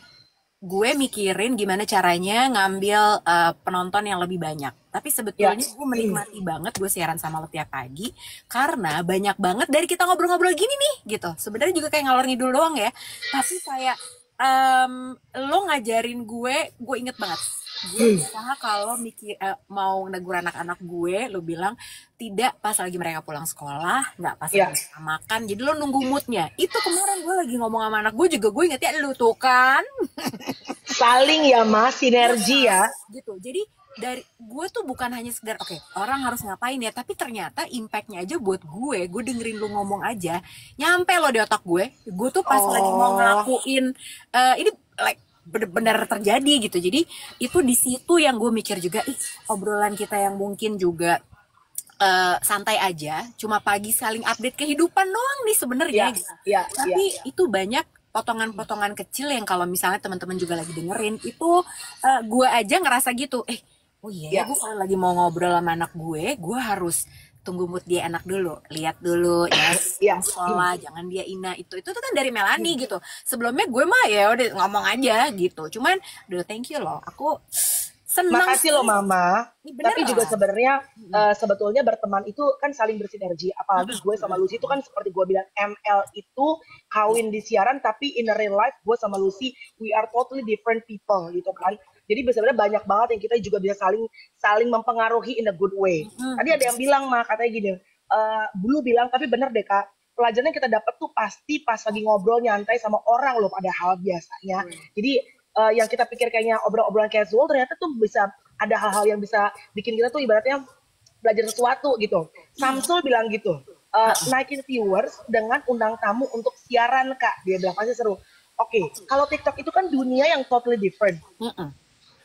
gue mikirin gimana caranya ngambil penonton yang lebih banyak. Tapi sebetulnya gue menikmati banget gue siaran sama lo tiap pagi karena banyak banget dari kita ngobrol-ngobrol gini nih gitu. Sebenarnya juga kayak ngalor ngidul doang ya. Tapi kayak lo ngajarin gue inget banget. Gue usaha kalau mau negur anak-anak gue, lo bilang tidak pas lagi mereka pulang sekolah, nggak pas lagi mereka makan. Jadi lo nunggu moodnya. Itu kemarin gue lagi ngomong sama anak gue juga, gue inget ya lo tuh kan. Saling ya mas, sinergi ya. Gitu. Jadi dari gue tuh bukan hanya sekedar oke, orang harus ngapain ya, tapi ternyata impactnya aja buat gue dengerin lu ngomong aja nyampe lo di otak gue tuh pas lagi mau ngelakuin ini like benar-benar terjadi gitu. Jadi itu di situ yang gue mikir juga, obrolan kita yang mungkin juga santai aja, cuma pagi saling update kehidupan doang nih sebenarnya gitu. Tapi itu banyak potongan-potongan kecil yang kalau misalnya teman-teman juga lagi dengerin itu gue aja ngerasa gitu, oh iya, gue kalau lagi mau ngobrol sama anak gue harus tunggu mood dia enak dulu, lihat dulu ya sekolah, jangan dia itu kan dari Melanie gitu. Sebelumnya gue mah ya udah ngomong aja gitu. Cuman thank you loh, aku senang. Makasih loh mama. Tapi juga sebenarnya sebetulnya berteman itu kan saling bersinergi. Apalagi gue sama Lucy itu kan seperti gue bilang, ML itu kawin di siaran, tapi in a real life gue sama Lucy we are totally different people gitu kan. Jadi sebenarnya banyak banget yang kita juga bisa saling mempengaruhi in a good way. Tadi ada yang bilang mah katanya gini, Blue bilang tapi bener deh kak, pelajaran yang kita dapat tuh pasti pas lagi ngobrol nyantai sama orang loh padahal biasanya. Jadi yang kita pikir kayaknya obrolan casual ternyata tuh bisa ada hal-hal yang bisa bikin kita tuh ibaratnya belajar sesuatu gitu. Samsul bilang gitu, naikin viewers dengan undang tamu untuk siaran kak, dia bilang pasti seru. Oke, kalau TikTok itu kan dunia yang totally different.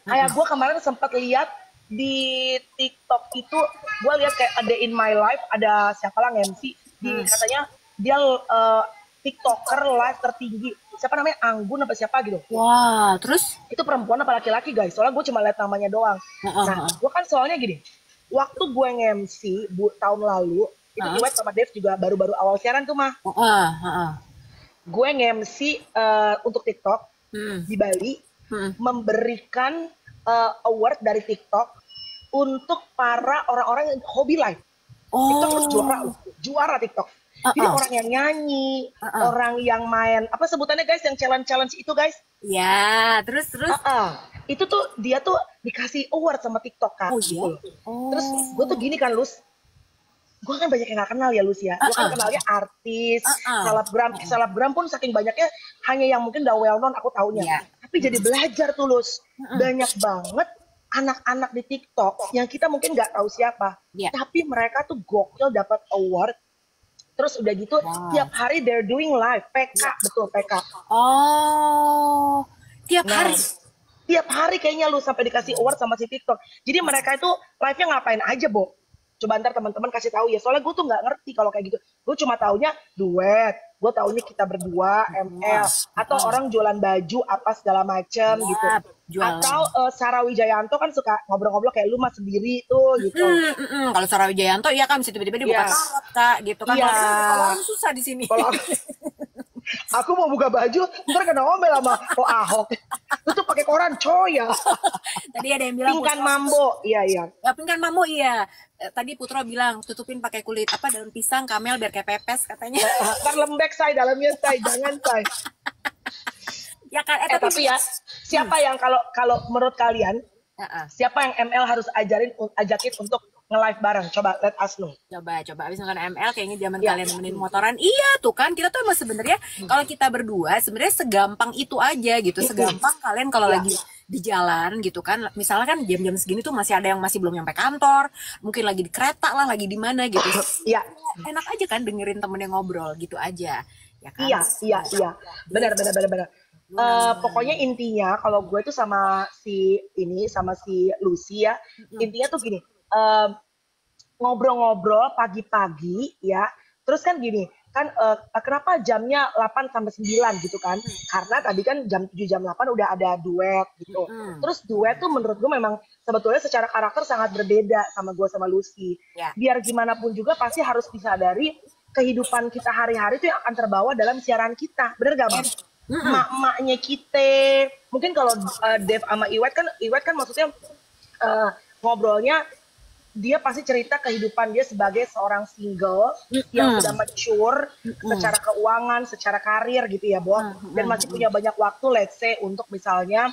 Kayak gue kemarin sempat lihat di TikTok itu, gue lihat kayak A Day in My Life, ada siapa lah MC, katanya dia TikToker live tertinggi, siapa namanya, Anggun apa siapa gitu. Wah, terus? Itu perempuan apa laki-laki guys, soalnya gue cuma lihat namanya doang. Nah, gue kan soalnya gini, waktu gue nge-MC tahun lalu, itu Iwet sama Dev juga baru-baru awal siaran tuh mah. Gue nge-MC untuk TikTok di Bali, memberikan award dari TikTok untuk para orang-orang yang hobi live. TikTok harus juara TikTok. Jadi orang yang nyanyi, orang yang main, apa sebutannya guys, yang challenge itu guys? Ya, terus. Itu tuh dia tuh dikasih award sama TikTok kan. Terus gue tuh gini kan Lus, gue kan banyak yang gak kenal ya Lus ya. Gue kan kenalnya artis, selebgram pun saking banyaknya hanya yang mungkin udah well known aku taunya. Tapi jadi belajar tuh Lus, banyak banget anak-anak di TikTok yang kita mungkin nggak tahu siapa, tapi mereka tuh gokil dapat award. Terus udah gitu tiap hari they're doing live PK, betul PK. Tiap hari kayaknya lu sampai dikasih award sama si TikTok. Jadi mereka itu live-nya ngapain aja, Bo? Coba ntar teman-teman kasih tahu ya. Soalnya gue tuh nggak ngerti kalau kayak gitu. Gue cuma taunya duet. Gue taunya kita berdua ML atau orang jualan baju apa segala macem gitu. Atau Sarah Wijayanto kan suka ngobrol-ngobrol kayak lu mah sendiri tuh gitu. Kalau Sarah Wijayanto ya kan bisa tiba-tiba dibuka tarot kak gitu kan. Kalau susah di sini. Aku mau buka baju, ntar kena omel sama Ahok. Lu tuh pakai koran coy ya. Tadi ada yang bilang pingkan mambo, iya. Ya, pingkan mambo iya. Tadi Putra bilang tutupin pakai kulit apa daun pisang kamel biar kayak pepes katanya. Kan lembek say dalamnya say, jangan say. Ya kan, tapi ya siapa yang kalau menurut kalian siapa yang ML harus ajakin untuk nge-live bareng? Coba let us know. Coba abis nonton ML kayaknya zaman kalian nemenin motoran. Iya tuh kan, kita tuh emang sebenarnya kalau kita berdua sebenarnya segampang itu aja gitu. Segampang kalian kalau lagi di jalan gitu kan. Misalnya kan jam-jam segini tuh masih ada yang masih belum nyampe kantor, mungkin lagi di kereta lah, lagi di mana gitu. Enak aja kan dengerin temennya ngobrol gitu aja. ya kan? Iya, iya, iya. Dia Benar, benar, benar, benar. Pokoknya intinya kalau gue tuh sama si Lucy ya, Mm-mm. intinya tuh gini, eh, ngobrol-ngobrol pagi-pagi ya. Terus kan gini, kan kenapa jamnya 8 sampai 9 gitu kan? Karena tadi kan jam 7 jam 8 udah ada duet gitu. Mm-mm. Terus duet tuh menurut gue memang sebetulnya secara karakter sangat berbeda sama gue sama Lucy. Ya. Biar gimana pun juga pasti harus disadari kehidupan kita hari-hari itu yang akan terbawa dalam siaran kita. Bener gak, Bang? Mm-mm. Mak-maknya kita, mungkin kalau Dev sama Iwet kan maksudnya eh, ngobrolnya dia pasti cerita kehidupan dia sebagai seorang single yang sudah Mm-mm. mature Mm-mm. secara keuangan, secara karir gitu ya, Bo. Dan masih Mm-mm. punya banyak waktu, let's say, untuk misalnya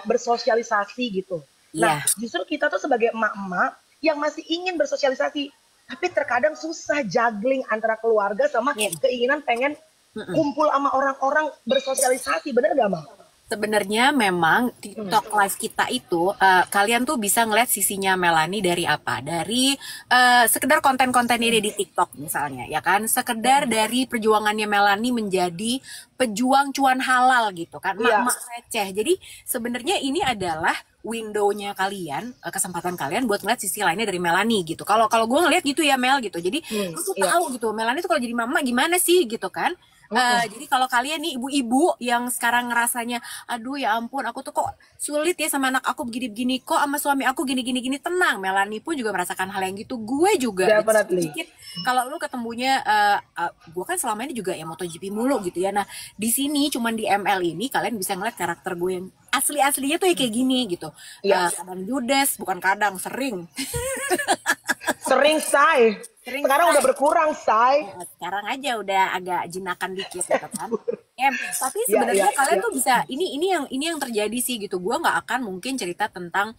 bersosialisasi gitu. Nah, Iya. justru kita tuh sebagai emak-emak yang masih ingin bersosialisasi, tapi terkadang susah juggling antara keluarga sama Iya. keinginan pengen Mm-mm. kumpul sama orang-orang bersosialisasi, bener gak, Bang? Sebenarnya memang TikTok live kita itu kalian tuh bisa ngeliat sisinya Melanie dari apa? Dari sekedar konten-kontennya dia di TikTok misalnya, ya kan? Sekedar dari perjuangannya Melanie menjadi pejuang cuan halal gitu kan, Iya, mak-mak receh. Jadi sebenarnya ini adalah window-nya kalian, kesempatan kalian buat ngeliat sisi lainnya dari Melanie gitu. Kalau kalau gue ngeliat gitu ya Mel gitu. Jadi lu tuh iya. tahu gitu Melanie tuh kalau jadi mama gimana sih gitu kan? Jadi kalau kalian nih ibu-ibu yang sekarang ngerasanya, aduh ya ampun, aku tuh kok sulit ya sama anak aku begini-begini, kok sama suami aku gini-gini tenang. Melanie pun juga merasakan hal yang gitu. Gue juga gitu. Definitely. Sedikit kalau lu ketemunya, gue kan selama ini juga ya MotoGP mulu gitu ya. Nah di sini cuman di ML ini kalian bisa ngeliat karakter gue yang asli-aslinya tuh ya kayak gini gitu. Iya. Kadang judes, bukan kadang, sering. Sering, Say. Sering Sekarang udah say. berkurang, Say. Sekarang aja udah agak jinakan dikit gitu kan. Tapi Iya, iya, sebenarnya kalian iya. tuh bisa ini yang terjadi sih gitu. Gue nggak akan mungkin cerita tentang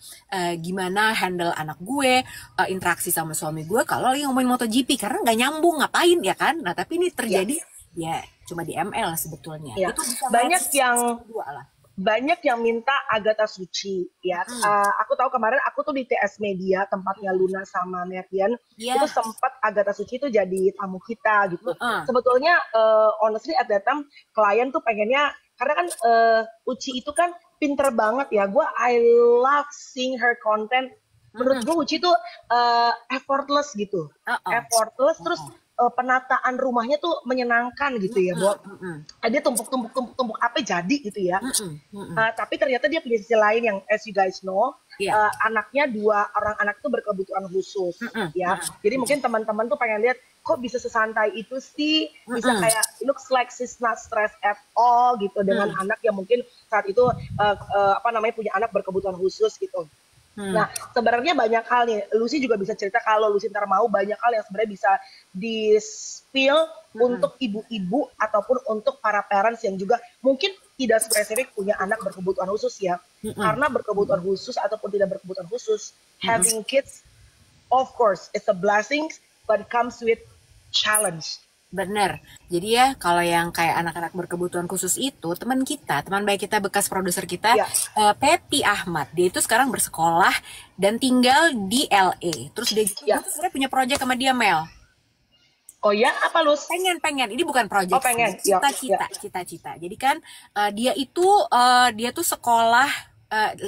gimana handle anak gue, interaksi sama suami gue kalau lagi ngomongin MotoGP karena nggak nyambung ngapain ya kan. Nah tapi ini Iya, terjadi ya cuma di ML sebetulnya. iya. Itu bisa ngeliat Banyak yang dua lah. banyak yang minta Agatha Suci ya. Aku tahu kemarin aku tuh di TS Media tempatnya Luna sama Merdian itu Iya. sempat Agatha Suci itu jadi tamu kita gitu. Heeh. Sebetulnya honestly at that time klien tuh pengennya karena kan Uci itu kan pinter banget ya. I love seeing her content. Menurut gue Uci tuh effortless gitu. Heeh. Effortless terus penataan rumahnya tuh menyenangkan gitu ya, Bo. Dia tumpuk apa jadi gitu ya. Tapi ternyata dia punya sisi lain yang as you guys know, Iya. anaknya dua orang anak itu berkebutuhan khusus ya. Jadi mungkin teman-teman tuh pengen lihat kok bisa sesantai itu sih, bisa kayak looks like she's not stressed at all gitu dengan anak yang mungkin saat itu punya anak berkebutuhan khusus gitu. Nah, sebenarnya banyak hal nih. Lucy juga bisa cerita kalau Lucy ntar mau banyak hal yang sebenarnya bisa di-spill untuk ibu-ibu ataupun untuk para parents yang juga mungkin tidak spesifik punya anak berkebutuhan khusus ya. Karena berkebutuhan khusus ataupun tidak berkebutuhan khusus, having kids, of course, it's a blessing, but it comes with challenge. Bener. Jadi ya kalau yang kayak anak-anak berkebutuhan khusus itu teman baik kita bekas produser kita Ya. Pepi Ahmad. Dia itu sekarang bersekolah dan tinggal di LA. Terus dia gitu, Ya. gue tuh sebenarnya punya project sama dia Mel. Oh ya, apa Lus? Pengen. Ini bukan project Oh, pengen. sih. Ya. Cita-cita. Jadi kan dia tuh sekolah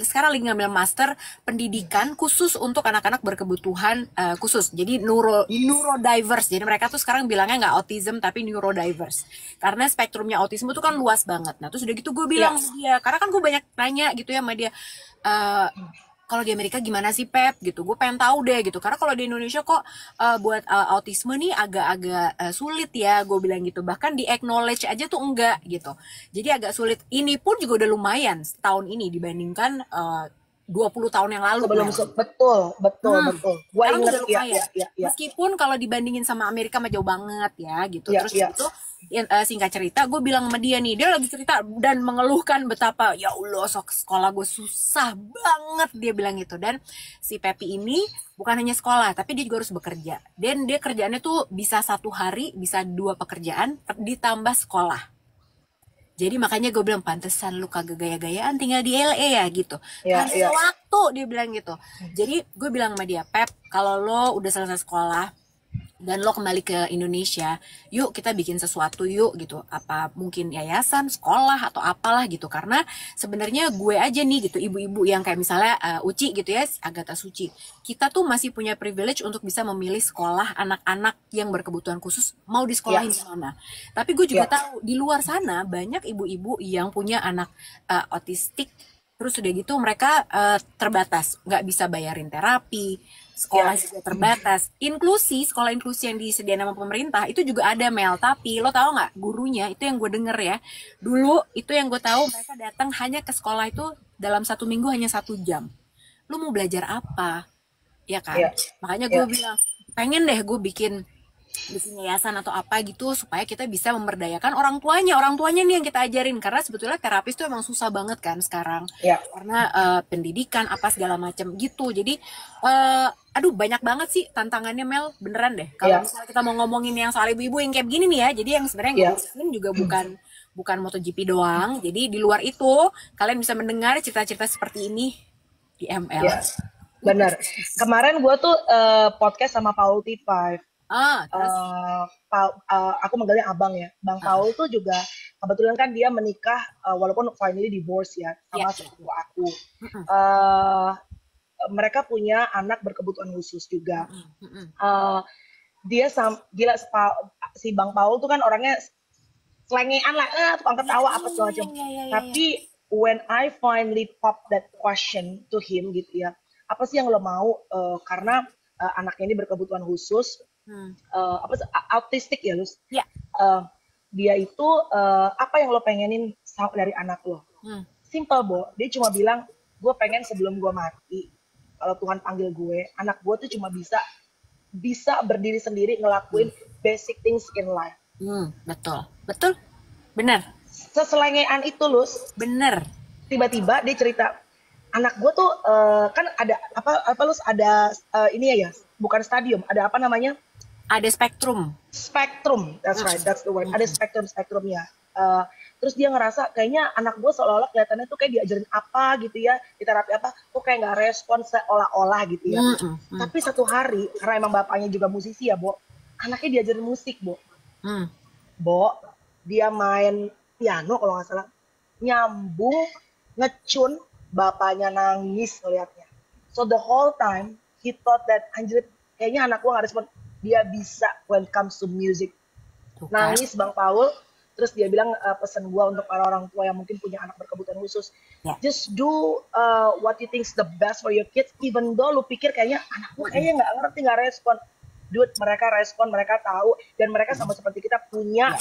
sekarang lagi ngambil master pendidikan khusus untuk anak-anak berkebutuhan khusus. Jadi neurodiverse. Jadi mereka tuh sekarang bilangnya nggak autism tapi neurodiverse. Karena spektrumnya autisme itu kan luas banget. Nah, terus udah gitu gue bilang sama dia, karena kan gue banyak nanya gitu ya sama dia, kalau di Amerika gimana sih Pep gitu, gue pengen tahu deh gitu, karena kalau di Indonesia kok buat autisme nih agak-agak sulit ya, gue bilang gitu, bahkan di acknowledge aja tuh enggak gitu, jadi agak sulit. Ini pun juga udah lumayan tahun ini dibandingkan 20 tahun yang lalu. Betul. Gue Sekarang inget udah lumayan. ya. Meskipun kalau dibandingin sama Amerika mah jauh banget ya gitu. Ya, Terus ya. itu singkat cerita gue bilang sama dia nih, dia lagi cerita dan mengeluhkan betapa ya Allah sekolah gue susah banget, dia bilang gitu. Dan si Pepi ini bukan hanya sekolah tapi dia juga harus bekerja, dan dia kerjaannya tuh bisa 1 hari bisa 2 pekerjaan ditambah sekolah. Jadi makanya gue bilang pantesan lu kagak gaya-gayaan tinggal di LA ya gitu. Ya, Karena ya. waktu dia bilang gitu. Jadi gue bilang sama dia, Pep, kalau lo udah selesai sekolah, dan lo kembali ke Indonesia, yuk kita bikin sesuatu yuk gitu, apa mungkin yayasan, sekolah atau apalah gitu, karena sebenarnya gue aja nih gitu, ibu-ibu yang kayak misalnya Uci gitu ya, Agatha Suci, kita tuh masih punya privilege untuk bisa memilih sekolah anak-anak yang berkebutuhan khusus mau di Ya, sekolahin di mana. Tapi gue juga ya, tahu di luar sana banyak ibu-ibu yang punya anak autistik. Terus udah gitu mereka terbatas, nggak bisa bayarin terapi, sekolah ya, juga terbatas. Inklusi, sekolah inklusi yang disediakan sama pemerintah itu juga ada, Mel. Tapi lo tahu nggak, gurunya itu yang gue denger ya, dulu itu yang gue tahu mereka datang hanya ke sekolah itu dalam 1 minggu hanya 1 jam. Lo mau belajar apa? Ya kan? ya, Makanya gue ya, bilang, pengen deh gue bikin yayasan atau apa gitu supaya kita bisa memberdayakan orang tuanya nih yang kita ajarin, karena sebetulnya terapis tuh emang susah banget kan sekarang, ya, karena pendidikan apa segala macam gitu. Jadi aduh banyak banget sih tantangannya, Mel, beneran deh kalau ya, misalnya kita mau ngomongin yang soal ibu-ibu yang kayak begini nih ya. Jadi yang sebenarnya yang gue ya, urusin juga bukan bukan MotoGP doang, jadi di luar itu kalian bisa mendengar cerita-cerita seperti ini di ML. ya. Benar. Kemarin gue tuh podcast sama Paul T5. Terus Aku manggilnya abang ya. Bang ah, Paul tuh juga kebetulan kan dia menikah walaupun finally divorce ya ya, sama ya. sepupu aku. Mm-mm, Eh, Mereka punya anak berkebutuhan khusus juga. mm-mm, mm-mm. Eh, Dia gila si Bang Paul tuh kan orangnya selengean lah, tukang Ya, ketawa apa segala iya, macam. iya, iya, iya, iya. Tapi when I finally pop that question to him gitu ya, apa sih yang lo mau? Karena anaknya ini berkebutuhan khusus, Hmm. apa autistik ya, Lus. Ya. Uh, dia itu apa yang lo pengenin dari anak lo? Hmm. Simple, Bo. Dia cuma bilang, gue pengen sebelum gue mati, kalau Tuhan panggil gue, anak gue tuh cuma bisa bisa berdiri sendiri Hmm. ngelakuin basic things in life. Betul. Betul. Bener. Seselengean itu, Lus. Bener. Tiba-tiba dia cerita, anak gue tuh kan ada apa Lus, ada ini ya, bukan stadium, ada apa namanya? Ada spektrum. Spektrum, that's Hmm. right, that's the word. Ada Hmm. spektrumnya. Terus dia ngerasa kayaknya anak gue seolah-olah kelihatannya tuh kayak diajarin apa gitu ya, di terapi apa, kok kayak nggak respon seolah-olah gitu ya. Hmm. Hmm. Tapi satu hari, karena emang bapaknya juga musisi ya, Bo, anaknya diajarin musik, Bo. Hmm. Bo, dia main piano kalau nggak salah, nyambung, ngecun, bapaknya nangis ngeliatnya. So the whole time, he thought that, anjir, kayaknya anak gue nggak respon, dia bisa when it comes to music. Tuh kan. Nangis Bang Paul, terus dia bilang pesan gue untuk para orang tua yang mungkin punya anak berkebutuhan khusus, Ya. just do what you think is the best for your kids, even though lu pikir kayaknya anak gue kayaknya nggak ngerti, nggak respon. Dude, mereka respon, mereka tahu, dan mereka sama seperti kita punya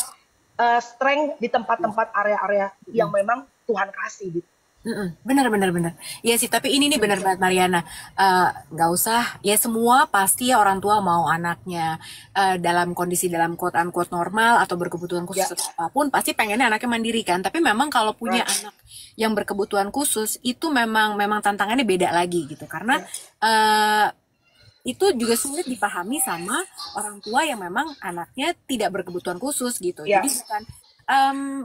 strength di tempat-tempat area-area yang memang Tuhan kasih gitu. Bener. Iya sih, tapi ini nih bener banget, Mariana. Nggak usah, ya semua pasti orang tua mau anaknya dalam kondisi dalam quote unquote normal atau berkebutuhan khusus Ya, atau apapun, pasti pengennya anaknya mandiri kan. Tapi memang kalau punya right. anak yang berkebutuhan khusus itu memang tantangannya beda lagi gitu, karena Ya, itu juga sulit dipahami sama orang tua yang memang anaknya tidak berkebutuhan khusus gitu. ya, Jadi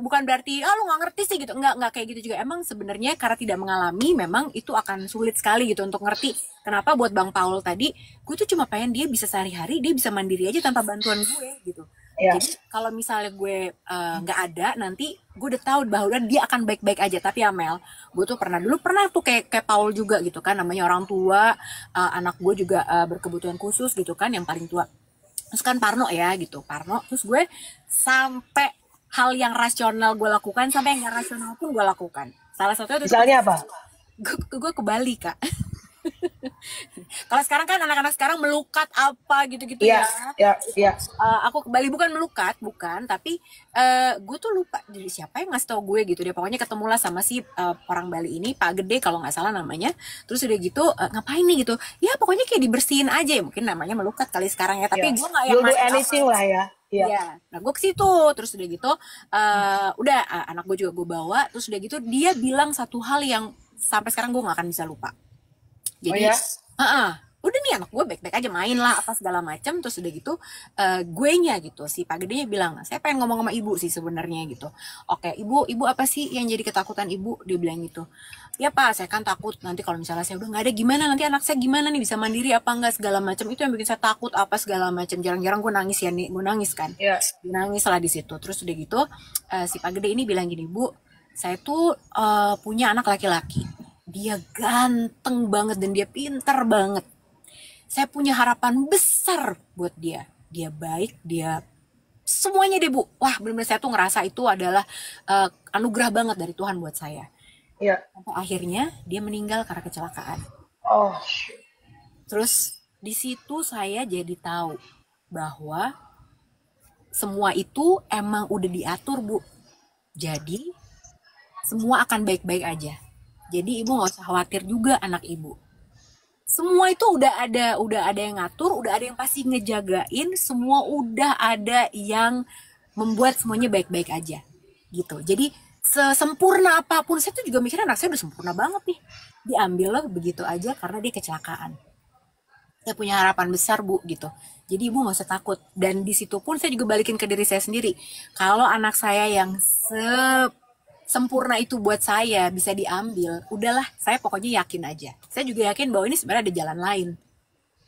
bukan berarti lu nggak ngerti sih gitu, nggak kayak gitu juga. Emang sebenarnya karena tidak mengalami, memang itu akan sulit sekali gitu untuk ngerti. Kenapa buat Bang Paul tadi, gue tuh cuma pengen dia bisa sehari-hari, dia bisa mandiri aja tanpa bantuan gue gitu. ya, Jadi kalau misalnya gue nggak ada, nanti gue udah tahu bahwa dia akan baik-baik aja. Tapi Amel, gue tuh pernah tuh kayak Paul juga gitu kan, namanya orang tua, anak gue juga berkebutuhan khusus gitu kan, yang paling tua. Terus kan Parno ya gitu, Parno. Terus gue sampai hal yang rasional gue lakukan, sampai yang gak rasional pun gue lakukan. Salah satunya itu misalnya apa? gue ke Bali, Kak. Kalau sekarang kan anak-anak sekarang melukat apa gitu-gitu Ya, ya. ya, ya, Aku ke Bali bukan melukat, bukan, tapi gue tuh lupa jadi siapa yang ngasih tau gue gitu. Dia pokoknya ketemulah sama si orang Bali ini, Pak Gede kalau nggak salah namanya. Terus udah gitu ngapain nih gitu? Ya pokoknya kayak dibersihin aja. Mungkin namanya melukat kali sekarang ya. Tapi ya. gue nggak yang You'll do masak anything apa. lah ya. Ya, Iya, nah gue ke situ, terus udah gitu, udah anak gue juga gue bawa, terus udah gitu dia bilang satu hal yang sampai sekarang gue nggak akan bisa lupa. oh Jadi, ya, udah nih anak gue baik-baik aja main lah apa segala macam. Terus udah gitu gue nya gitu, si Pak Gedenya bilang, saya pengen ngomong sama ibu sih sebenarnya gitu. Oke, ibu apa sih yang jadi ketakutan ibu? Dia bilang gitu. Ya Pak, saya kan takut nanti kalau misalnya saya udah nggak ada gimana, nanti anak saya gimana nih, bisa mandiri apa enggak segala macam. Itu yang bikin saya takut apa segala macam. Jarang-jarang gue nangis ya nih, gue nangis kan. Ya. Nangis lah di situ. Terus udah gitu si Pak Gede ini bilang gini, Bu, saya tuh punya anak laki-laki. Dia ganteng banget dan dia pintar banget. Saya punya harapan besar buat dia. Dia baik, dia semuanya deh Bu. Wah benar-benar saya tuh ngerasa itu adalah anugerah banget dari Tuhan buat saya. Ya. Sampai akhirnya dia meninggal karena kecelakaan. Oh, shit. Terus di situ saya jadi tahu bahwa semua itu emang udah diatur Bu. Jadi semua akan baik-baik aja. Jadi ibu nggak usah khawatir juga anak ibu. Semua itu udah ada yang ngatur, udah ada yang pasti ngejagain, semua udah ada yang membuat semuanya baik-baik aja. Gitu. Jadi sesempurna apapun, saya tuh juga mikirnya anak saya udah sempurna banget nih. Diambil lah begitu aja karena dia kecelakaan. Saya punya harapan besar Bu gitu. Jadi ibu nggak usah takut. Dan di situ pun saya juga balikin ke diri saya sendiri. Kalau anak saya yang sempurna itu buat saya bisa diambil, udahlah saya pokoknya yakin aja. Saya juga yakin bahwa ini sebenarnya ada jalan lain.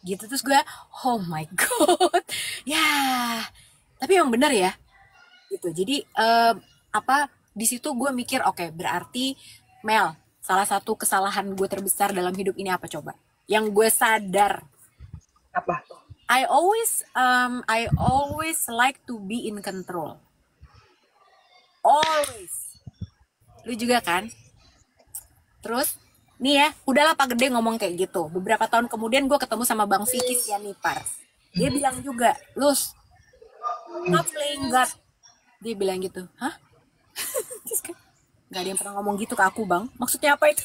Gitu terus gue, oh my god, ya. Tapi yang benar ya. Gitu. Jadi di situ gue mikir, oke, berarti Mel, salah satu kesalahan gue terbesar dalam hidup ini apa coba? Yang gue sadar. Apa? I always like to be in control. Always. Lu juga kan? Terus, nih ya, udahlah Pak Gede ngomong kayak gitu. Beberapa tahun kemudian gue ketemu sama Bang Vicky Sianipar. Dia bilang juga, Lus, stop playing God. Dia bilang gitu, hah? Gak ada yang pernah ngomong gitu ke aku Bang. Maksudnya apa itu?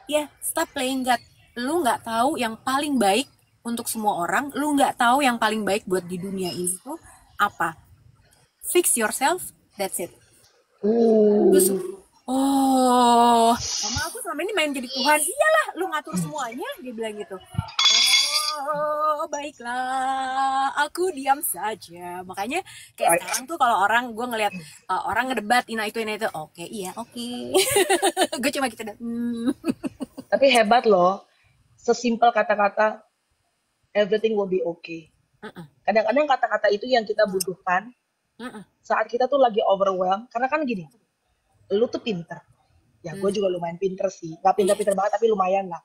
Ya, stop playing God. Lu gak tahu yang paling baik untuk semua orang. Lu gak tahu yang paling baik buat di dunia ini tuh apa. Fix yourself, that's it. Terus, oh, mama aku selama ini main jadi Tuhan. Iyalah, lu ngatur semuanya, dia bilang gitu. Oh, baiklah, aku diam saja. Makanya kayak sekarang tuh kalau gue ngelihat orang ngedebat ini itu, oke, iya, oke. Gue cuma gitu deh. Tapi hebat loh, sesimpel kata-kata everything will be okay. Kadang-kadang kata-kata itu yang kita butuhkan saat kita tuh lagi overwhelmed. Karena kan gini, lu tuh pinter. Ya gue juga lumayan pinter sih. Gak pinter-pinter banget tapi lumayan lah.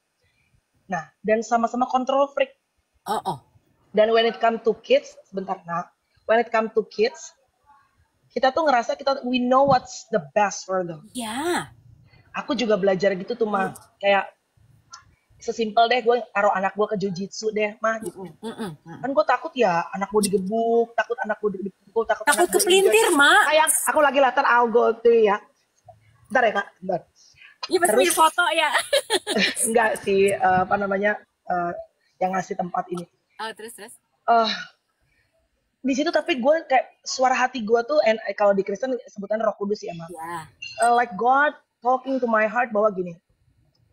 Nah, dan sama-sama control freak. Dan when it come to kids, sebentar nak. When it come to kids, kita tuh ngerasa we know what's the best for them. Ya. Aku juga belajar gitu tuh mah. Kayak sesimpel deh gue taruh anak gue ke jujitsu deh mah gitu. Kan gue takut ya anak gue digebuk, takut anak gue dipukul, takut kepelintir mak. Sayang, aku lagi latar I'll go to ya. Bentar ya kak, bentar. Iya pasti foto ya. Enggak sih, apa namanya yang ngasih tempat ini. Oh terus. Di situ tapi gue kayak suara hati gue tuh, kalau di Kristen sebutan Roh Kudus ya mak. Yeah. Like God talking to my heart bahwa gini.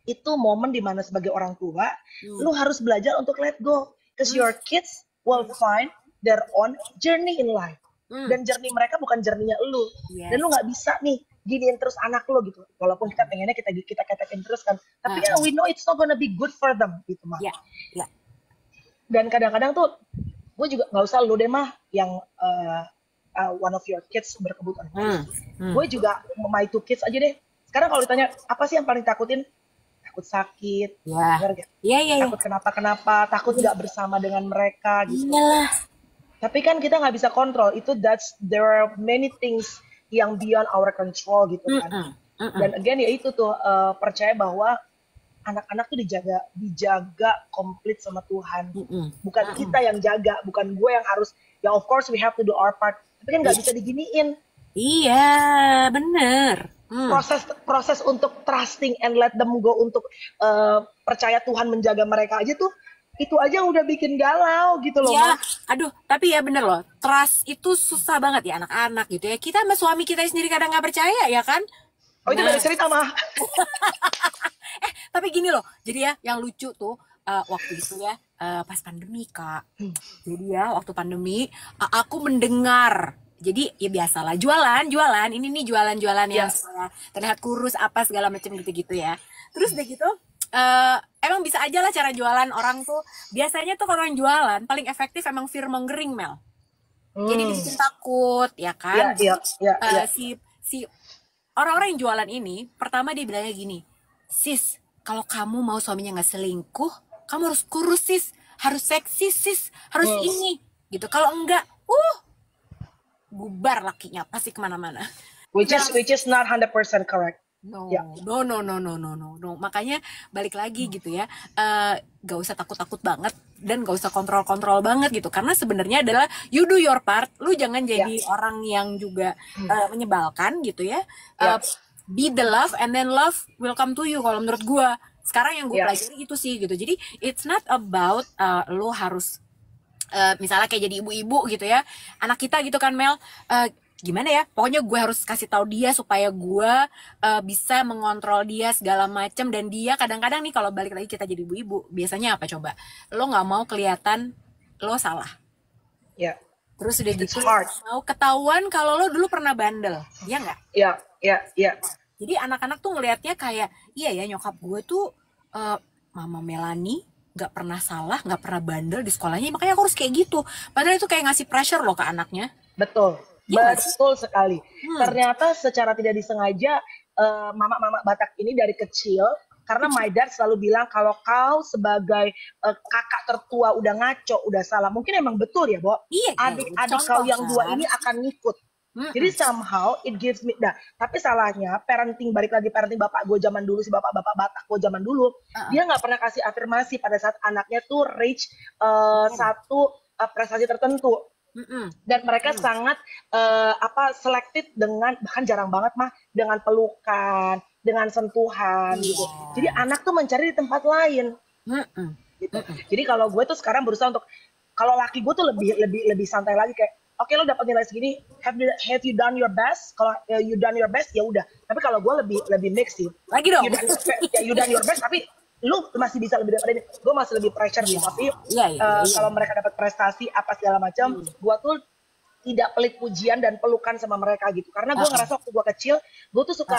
Itu momen dimana sebagai orang tua, lu harus belajar untuk let go. Because your kids will find their own journey in life. Dan journey mereka bukan journey-nya lu. Yes. Dan lu gak bisa nih, giniin terus anak lu gitu. Walaupun kita pengennya kita ketekin terus kan. Tapi kan we know it's not gonna be good for them gitu mah. Yeah. Yeah. Dan kadang-kadang tuh, gue juga gak usah lu deh mah yang one of your kids berkebutuhan. Gue juga my two kids aja deh. Sekarang kalau ditanya, apa sih yang paling takutin? Takut sakit, takut kenapa-kenapa, takut nggak bersama dengan mereka gitu. Tapi kan kita nggak bisa kontrol itu. There are many things yang beyond our control gitu kan. Dan again ya itu tuh percaya bahwa anak-anak tuh dijaga komplit sama Tuhan. Bukan kita yang jaga, bukan gue yang harus. Ya of course we have to do our part. Tapi kan nggak bisa diginiin. Iya, bener. Proses untuk trusting and let them go, untuk percaya Tuhan menjaga mereka aja tuh, itu aja udah bikin galau gitu loh. Ya, aduh, tapi ya bener loh, trust itu susah banget ya anak-anak gitu ya. Kita sama suami kita sendiri kadang nggak percaya ya kan. Oh itu beda cerita mah. Tapi gini loh, jadi ya yang lucu tuh, waktu itu ya pas pandemi Kak. Jadi ya waktu pandemi aku mendengar. Jadi ya biasalah jualan. Ini nih jualan-jualan yang Ya, supaya terlihat kurus apa segala macam gitu-gitu ya. Terus udah gitu emang bisa aja lah cara jualan orang tuh. Biasanya tuh kalau orang jualan paling efektif emang fear mongering Mel. Jadi hmm, dibikin takut ya ya, kan. ya, Jadi ya, ya. si si orang-orang yang jualan ini pertama dia bilangnya gini, sis kalau kamu mau suaminya nggak selingkuh kamu harus kurus sis, harus seksi sis, harus Hmm. ini gitu. Kalau enggak bubar lakinya pasti kemana-mana. Nah, Which is not 100% correct. no, Ya, no. Makanya balik lagi gitu ya, gak usah takut-takut banget dan gak usah kontrol-kontrol banget gitu. Karena sebenarnya adalah you do your part, lu jangan ya, jadi orang yang juga menyebalkan gitu ya. ya, Be the love and then love will come to you kalau menurut gue. Sekarang yang gue ya. pelajari gitu sih gitu. Jadi it's not about lu harus misalnya kayak jadi ibu-ibu gitu ya, anak kita gitu kan Mel, gimana ya, pokoknya gue harus kasih tahu dia supaya gue bisa mengontrol dia segala macam. Dan dia kadang-kadang nih kalau balik lagi kita jadi ibu-ibu biasanya apa coba, lo nggak mau kelihatan lo salah, Ya, terus udah it's gitu lo hard. nggak mau ketahuan kalau lo dulu pernah bandel, ya nggak? Ya, ya, ya. Jadi anak-anak tuh ngelihatnya kayak iya ya nyokap gue tuh Mama Melanie nggak pernah salah, nggak pernah bandel di sekolahnya, makanya aku harus kayak gitu. Padahal itu kayak ngasih pressure loh ke anaknya. Betul. Iya nggak sih? Betul sekali. Hmm. Ternyata secara tidak disengaja mama-mama Batak ini dari kecil, karena my dad selalu bilang kalau kau sebagai kakak tertua udah ngaco, udah salah. Mungkin emang betul ya, Bo. Iya, ya, jadi Adik-adik contoh kau yang dua kan. ini akan ngikut. Jadi Mm-mm. somehow it gives me dah. Tapi salahnya parenting, balik lagi parenting bapak gue zaman dulu, si bapak-bapak Batak gue zaman dulu, Uh-uh. dia nggak pernah kasih afirmasi pada saat anaknya tuh reach satu prestasi tertentu. Mm-mm. Dan mereka sangat selected dengan, bahkan jarang banget mah, dengan pelukan, dengan sentuhan gitu. Jadi Iya. anak tuh mencari di tempat lain Mm-mm. gitu. Mm-mm. Jadi kalau gue tuh sekarang berusaha untuk, kalau laki gue tuh lebih santai lagi, kayak oke lo dapat nilai segini, have you done your best? Kalau you done your best ya udah. Tapi kalau gue lebih mix sih. Lagi dong. You done your best, tapi lu masih bisa lebih daripada ini. Gue masih lebih pressure sih. Iya. Tapi Iya. kalau mereka dapat prestasi apa segala macam, gue tuh tidak pelit pujian dan pelukan sama mereka gitu. Karena gue ngerasa waktu gue kecil, gue tuh suka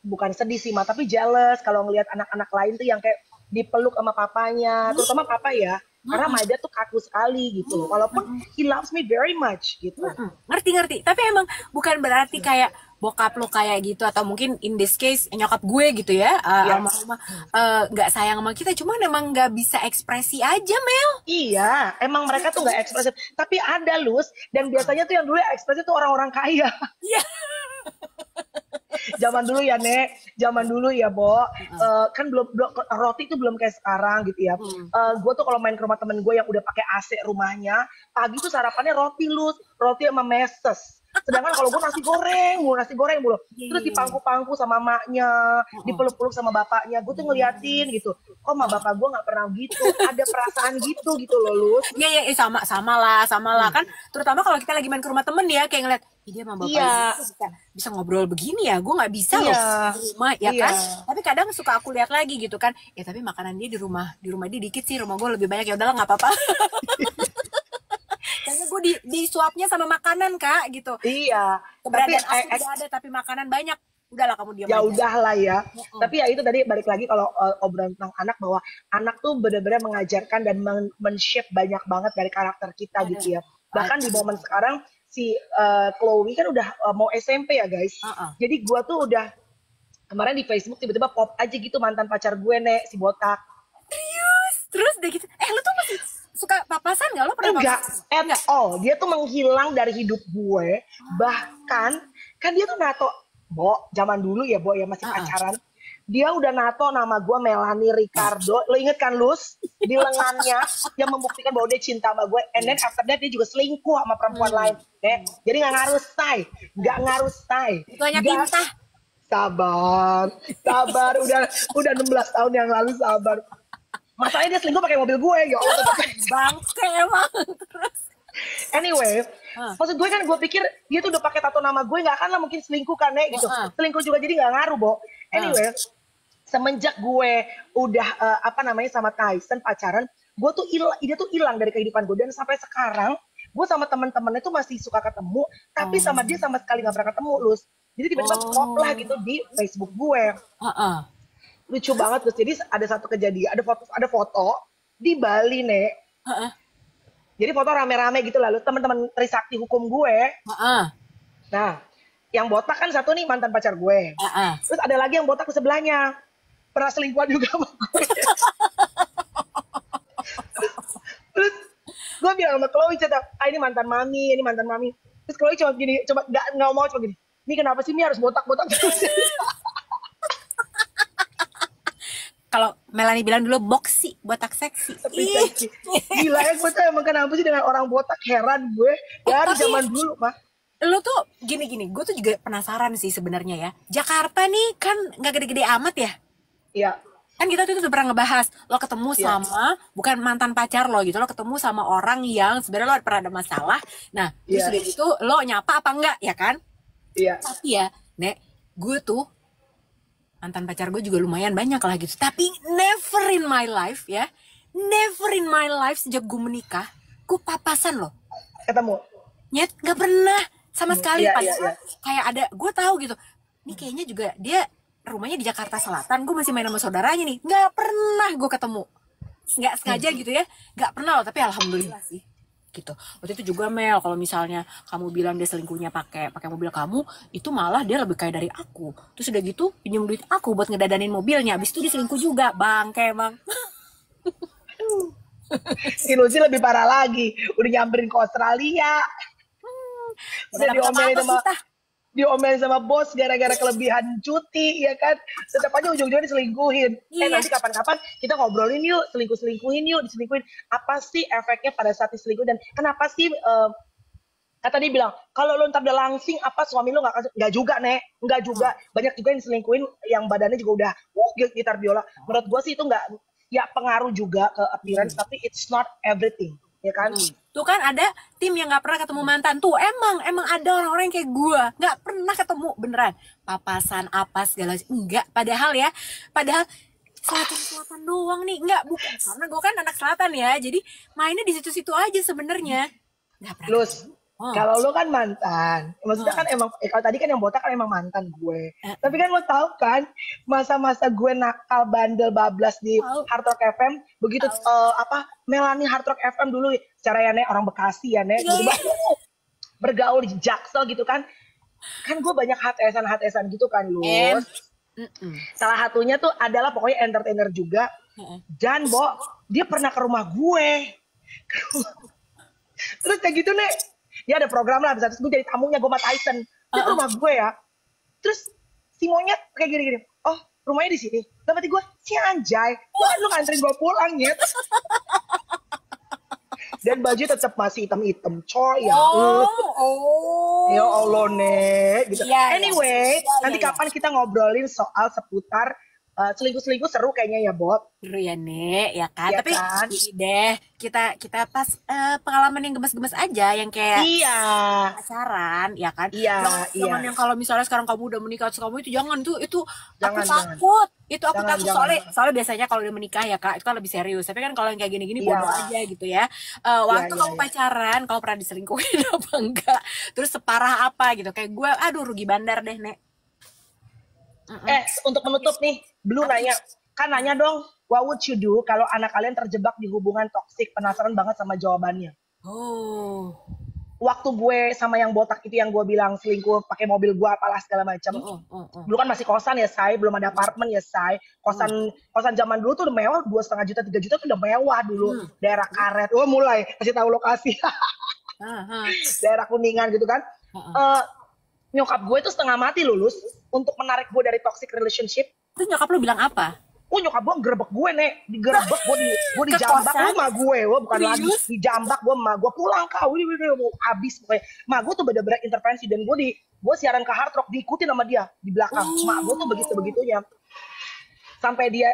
bukan sedih sih, tapi jealous kalau ngelihat anak-anak lain tuh yang kayak dipeluk sama papanya, terutama papa ya. Karena my dad tuh kaku sekali gitu loh. Walaupun he loves me very much gitu. Ngerti. Tapi emang bukan berarti kayak bokap lo kayak gitu, atau mungkin in this case nyokap gue gitu ya, almarhumah nggak sayang sama kita, cuman emang nggak bisa ekspresi aja Mel. Iya, emang mereka tuh nggak ekspresif. Tapi ada Lus, dan biasanya tuh yang dulu ekspresif tuh orang-orang kaya. Iya. Zaman dulu ya Nek, zaman dulu ya Bo, kan belum roti tuh belum kayak sekarang gitu ya. Gue tuh kalau main ke rumah temen gue yang udah pakai AC rumahnya, pagi tuh sarapannya roti Lus, roti sama meses. Sedangkan kalau gue nasi goreng mulu. Terus dipangku-pangku sama maknya, dipeluk-peluk sama bapaknya. Gue tuh ngeliatin gitu. Kok sama bapak gue nggak pernah gitu. Ada perasaan gitu loh Lus. Iya, sama lah kan. Terutama kalau kita lagi main ke rumah temen ya, kayak ngeliat, dia sama bapaknya Iya. bisa ngobrol begini ya, gue nggak bisa loh Iya. di rumah ya Iya. kan. Tapi kadang suka aku lihat lagi gitu kan, ya tapi makanan dia di rumah dia dikit sih, rumah gue lebih banyak, ya udahlah nggak apa-apa. Kayaknya gue disuapnya sama makanan Kak gitu. Iya. Keberadaan Tapi aku tidak ada tapi makanan banyak. Udahlah kamu diam ya aja. udahlah ya. Tapi ya itu tadi balik lagi kalau obrolan tentang anak, bahwa anak tuh benar-benar mengajarkan dan men-shape banyak banget dari karakter kita gitu ya. Bahkan di momen sekarang si Chloe kan udah mau SMP ya guys. Jadi gua tuh udah kemarin di Facebook tiba-tiba pop aja gitu mantan pacar gue Nek, si botak. Terus deh gitu. Lu tuh masih suka papasan nggak? Lo pernah Enggak, papasan? at all. Dia tuh menghilang dari hidup gue. Bahkan kan dia tuh nato, Bo, zaman dulu ya Bo ya masih pacaran. Dia udah nato nama gue Melanie Ricardo. Lo inget kan Lus? Di lengannya yang membuktikan bahwa dia cinta sama gue. And then after that dia juga selingkuh sama perempuan lain. Jadi nggak ngaruh say. Nggak ngaruh say. Itu hanya tinta. Sabar. Udah 16 tahun yang lalu, sabar. Masalahnya dia selingkuh pakai mobil gue, ya Allah. Bangke emang. Terus Anyway, maksud gue kan gue pikir dia tuh udah pakai tato nama gue, nggak akan lah mungkin selingkuh kan Nek gitu. Selingkuh juga jadi nggak ngaruh Bo. Anyway, semenjak gue udah apa namanya sama Tyson pacaran, gue tuh dia tuh hilang dari kehidupan gue, dan sampai sekarang gue sama teman-temannya tuh masih suka ketemu, tapi sama dia sama sekali nggak pernah ketemu, Lus. Jadi tiba-tiba pop lah Oh. gitu di Facebook gue, Heeh. lucu banget Lus. Jadi ada satu kejadian, ada foto di Bali nek, Heeh. jadi foto rame-rame gitu, lalu teman-teman Trisakti hukum gue. Heeh. Nah, yang botak kan satu nih mantan pacar gue, Heeh. terus ada lagi yang botak di sebelahnya, pernah selingkuhan juga sama gue. Terus gue bilang sama Chloe, cetak, ini mantan mami, ini mantan mami. Terus Chloe cuma gini, coba nggak mau, cuma gini, ini kenapa sih Mi harus botak-botak terus? Kalau Melanie bilang dulu boxy, botak seksi. Tapi Ih. seksi. Gila ya, gue tuh emang kenapa sih dengan orang botak, heran gue. Dari Tapi zaman dulu, mah. lu tuh gini-gini, gue tuh juga penasaran sih sebenarnya ya. Jakarta nih kan nggak gede-gede amat ya. Iya, Kan kita tuh udah pernah ngebahas, lo ketemu iya, sama, bukan mantan pacar lo gitu, lo ketemu sama orang yang sebenarnya lo pernah ada masalah. Nah, terus iya, udah gitu lo nyapa apa enggak ya kan? iya. Tapi ya, Nek, gue tuh mantan pacar gue juga lumayan banyak lah gitu. Tapi never in my life ya, never in my life sejak gue menikah, gue papasan loh. Ketemu. Nyet, nggak pernah sama sekali. Iya, iya, iya. Padahal kayak ada, gue tahu gitu. Ini kayaknya juga dia rumahnya di Jakarta Selatan. Gue masih main sama saudaranya nih. Nggak pernah gue ketemu. Nggak sengaja gitu ya. Nggak pernah loh. Tapi alhamdulillah sih. Gitu. Waktu itu juga Mel, kalau misalnya kamu bilang dia selingkuhnya pakai mobil kamu, itu malah dia lebih kaya dari aku. Terus udah gitu pinjam duit aku buat ngedadanin mobilnya. Abis itu dia selingkuh juga. Bangke emang. Si Lucy lebih parah lagi. Udah nyamperin ke Australia. Udah Udah dapet apa-apa diomelin sama bos gara-gara kelebihan cuti, ya kan? Tetap aja ujung-ujungnya diselingkuhin. Iya. Nanti kapan-kapan kita ngobrolin yuk, selingkuhin yuk, diselingkuhin. Apa sih efeknya pada saat diselingkuh, dan kenapa sih kata dia bilang, kalau lo ntar udah langsing, apa suami lo nggak juga, Nek? Nggak juga. Banyak juga yang diselingkuhin yang badannya juga udah gitar biola. Menurut gue sih itu nggak, ya pengaruh juga ke appearance, tapi it's not everything, ya kan? Tuh kan ada tim yang nggak pernah ketemu mantan. Tuh emang ada orang-orang yang kayak gue nggak pernah ketemu beneran. Papasan apa segala enggak. Padahal selatan doang nih. Enggak, bukan karena gue kan anak selatan ya. Jadi mainnya di situ-situ aja sebenarnya. Nggak pernah Lus, ketemu. Oh. kalau lo kan mantan, maksudnya kan emang, kalau tadi kan yang botak kan emang mantan gue. Tapi kan lo tahu kan, masa-masa gue nakal, bandel, bablas di Hard Rock FM, begitu Melanie Hard Rock FM dulu, secara ya Nek, orang Bekasi ya Nek, gitu, bergaul di Jaksel gitu kan gue banyak HTS-an gitu kan, Lus. Salah satunya tuh adalah pokoknya entertainer juga, dan dia pernah ke rumah gue. Terus kayak gitu Nek, dia ada program lah, bisa gue jadi tamunya, gue sama Tyson. Dia ke rumah gue ya. Terus si monyet kayak gini-gini, oh rumahnya di sini. Dapat gue, si anjay, lu nganterin gue pulang ya. Dan baju tetap masih hitam-hitam, coy ya. Ya Allah Nek, gitu. Anyway, nanti kapan kita ngobrolin soal seputar selingkuh-selingkuh, seru kayaknya ya, Bob. Seru ya Nek, ya kan? Ya Tapi kan? ini deh, kita pas pengalaman yang gemes-gemes aja, yang kayak Iya, pacaran, ya kan? iya, Jangan iya. yang kalau misalnya sekarang kamu udah menikah, terus kamu itu jangan, itu aku Jangan, takut. Itu aku Jangan, takut jangan. soalnya biasanya kalau udah menikah ya Kak, itu kan lebih serius. Tapi kan kalau yang kayak gini-gini Iya. bodoh aja gitu ya. Waktu Iya, kamu iya. pacaran, kamu pernah diselingkuhin apa enggak? Terus separah apa gitu? Kayak gue, aduh rugi bandar deh, Nek. Untuk menutup nih, Blue nanya dong, what would you do kalau anak kalian terjebak di hubungan toksik? Penasaran banget sama jawabannya. Oh. Waktu gue sama yang botak itu, yang gue bilang selingkuh pakai mobil gue apalah segala macam. Dulu kan masih kosan ya, Say, belum ada apartemen ya, Say. Kosan zaman dulu tuh udah mewah, 2,5 juta, 3 juta tuh udah mewah dulu. Daerah Karet. Mulai kasih tahu lokasi. Daerah Kuningan gitu kan. Nyokap gue tuh setengah mati lulus untuk menarik gue dari toxic relationship. Terus nyokap lu bilang apa? Nyokap gue gerebek gue Nek, digerebek gue dijambak sama gue, bukan lagi dijambak gue, ma gue pulang kau, ini mau habis pokoknya. Ma gue tuh bener-bener intervensi, dan gue siaran ke Hard Rock diikutin sama dia di belakang. Ma gue tuh begitu-begitunya. Sampai dia,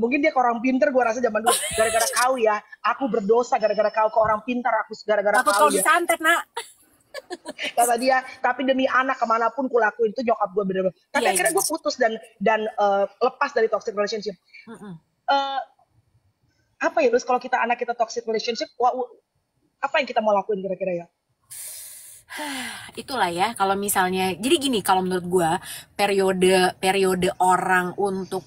mungkin dia ke orang pinter, gue rasa zaman dulu, gara-gara kau ya, aku berdosa gara-gara kau ke orang pintar, aku gara-gara Takut kau kau ya. disantet, Nak. Kata dia, tapi demi anak kemanapun kulakuin itu nyokap gue bener-bener. Tapi Iya, akhirnya iya. gue putus dan lepas dari toxic relationship. Mm-mm. Eh, apa ya terus kalau kita anak kita toxic relationship, apa yang kita mau lakuin kira-kira ya? Itulah ya kalau misalnya jadi gini, kalau menurut gue periode orang untuk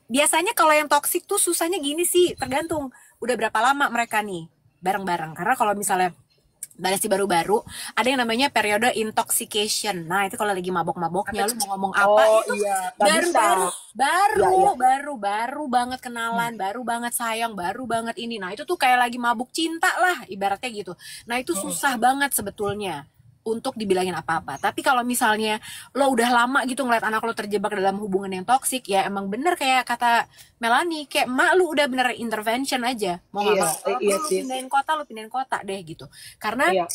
biasanya kalau yang toksik tuh susahnya gini sih, tergantung udah berapa lama mereka nih bareng-bareng. Karena kalau misalnya si baru-baru ada yang namanya periode intoxication. Nah itu kalau lagi mabok-maboknya lu mau ngomong apa Oh itu iya, nggak bisa. Iya, iya. baru banget kenalan, baru banget sayang, baru banget ini. Nah itu tuh kayak lagi mabuk cinta lah ibaratnya gitu. Nah itu susah banget sebetulnya untuk dibilangin apa-apa. Tapi kalau misalnya lo udah lama gitu ngeliat anak lo terjebak dalam hubungan yang toksik, ya emang bener kayak kata Melanie, kayak emak lu udah bener intervention aja. Mau Iya, ngapa? Kalau iya lu sih. pindahin kota deh gitu. Karena Iya,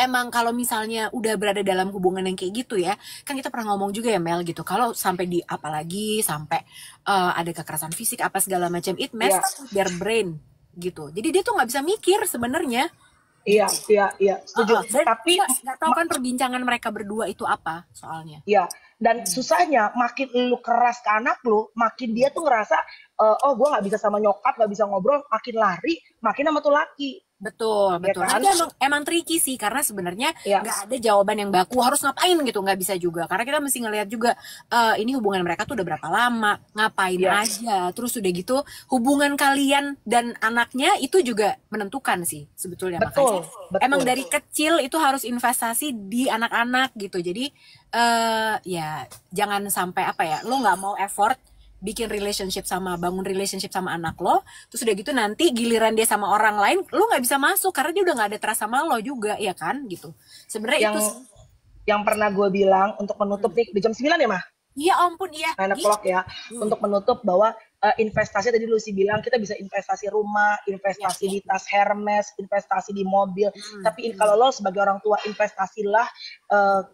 emang kalau misalnya udah berada dalam hubungan yang kayak gitu ya, kan kita pernah ngomong juga ya Mel gitu. Kalau sampai di apalagi sampai ada kekerasan fisik apa segala macam, it iya, messes with their brain gitu. Jadi dia tuh nggak bisa mikir sebenarnya iya, gitu. iya, iya, setuju. Dan Tapi nggak tahu kan perbincangan mereka berdua itu apa soalnya. ya, dan susahnya makin lu keras ke anak lu, makin dia tuh ngerasa, oh gue nggak bisa sama nyokap, nggak bisa ngobrol, makin lari, makin sama tuh laki, Betul, ya betul. Nah, kan? itu emang tricky sih karena sebenarnya Ya, nggak ada jawaban yang baku harus ngapain gitu, nggak bisa juga. Karena kita mesti ngelihat juga ini hubungan mereka tuh udah berapa lama, ngapain ya, aja. Terus udah gitu hubungan kalian dan anaknya itu juga menentukan sih sebetulnya. betul, Makanya emang betul. dari kecil itu harus investasi di anak-anak gitu. Jadi ya jangan sampai apa ya, lo nggak mau effort bangun relationship sama anak lo, terus udah gitu nanti giliran dia sama orang lain lo nggak bisa masuk karena dia udah nggak ada terasa sama lo juga ya kan gitu sebenarnya itu Yang yang pernah gue bilang untuk menutup nih di jam 9 ya mah, iya ampun iya 9 o'clock ya, untuk menutup bahwa investasi tadi Lucy bilang kita bisa investasi rumah, iya investasi iya di tas Hermes, investasi di mobil. Tapi kalau lo sebagai orang tua investasilah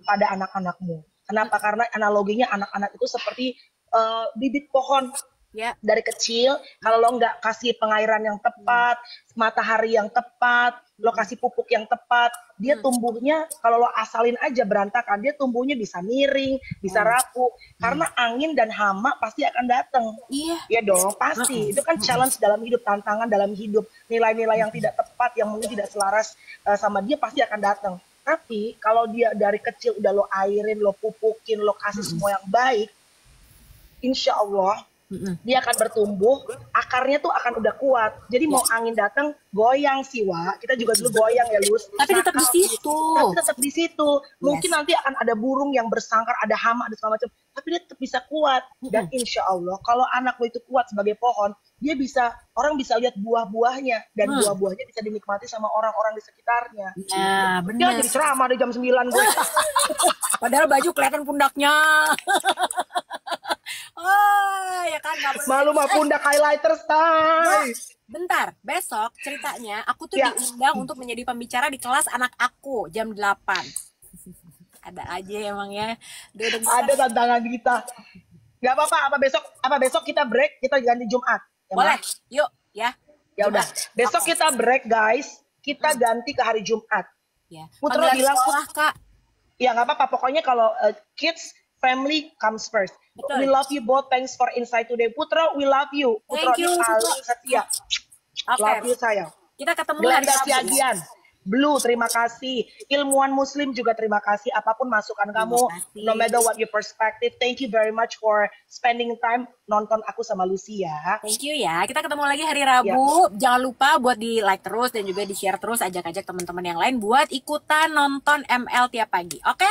pada anak-anakmu. Kenapa? Karena analoginya anak-anak itu seperti bibit pohon ya dari kecil. Kalau lo nggak kasih pengairan yang tepat, matahari yang tepat, lo kasih pupuk yang tepat, dia tumbuhnya kalau lo asalin aja berantakan, dia tumbuhnya bisa miring, bisa rapuh. Karena angin dan hama pasti akan datang. iya Ya dong, pasti. Itu kan challenge dalam hidup, tantangan dalam hidup. Nilai-nilai yang tidak tepat, yang mungkin tidak selaras sama dia pasti akan datang. Tapi kalau dia dari kecil udah lo airin, lo pupukin, lo kasih semua yang baik, insya Allah dia akan bertumbuh, akarnya tuh akan udah kuat. Jadi mau angin datang, goyang sih, Wak. Kita juga dulu goyang ya, Lus. tapi tetap di Nakal, situ tapi tetap di situ. Mungkin yes nanti akan ada burung yang bersangkar, ada hama, ada segala macam. Tapi dia tetap bisa kuat. Dan insya Allah, kalau anak lo itu kuat sebagai pohon, dia bisa, orang bisa lihat buah-buahnya. Dan buah-buahnya bisa dinikmati sama orang-orang di sekitarnya. nah Dia bener jadi ceramah di jam 9 gue. padahal baju kelihatan pundaknya oh ya kan nggak boleh. Malu mah pundak highlighter, say. Bentar, besok ceritanya aku tuh Ya, diundang untuk menjadi pembicara di kelas anak aku jam 8. Ada aja emang ya. Dia udah ada tantangan kita. Gak apa-apa, apa besok kita break, kita ganti Jumat. Ya, boleh, Ma? yuk ya. Ya udah. Besok Oke. kita break, guys. Kita ganti ke hari Jumat. Ya. Putra Panggilan bilang, sekolah, Kak. ya nggak apa-apa. Pokoknya kalau kids, family comes first. Betul. We love you both. Thanks for insight today. Putra, we love you. Putra Thank you, ini paling Putra. setia. Oke. Love you, sayang. Kita ketemu hari Glenda Rabu. Siagian. Blue, terima kasih. Ilmuwan Muslim juga terima kasih. Apapun masukan kamu, kasih. no matter what your perspective, thank you very much for spending time nonton aku sama Lucy ya. Thank you ya. Kita ketemu lagi hari Rabu. Jangan lupa buat di like terus dan juga di share terus, ajak-ajak teman-teman yang lain buat ikutan nonton ML tiap pagi. Oke?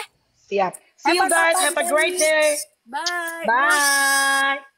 Siap. See you guys. Have a great day. Bye. Bye.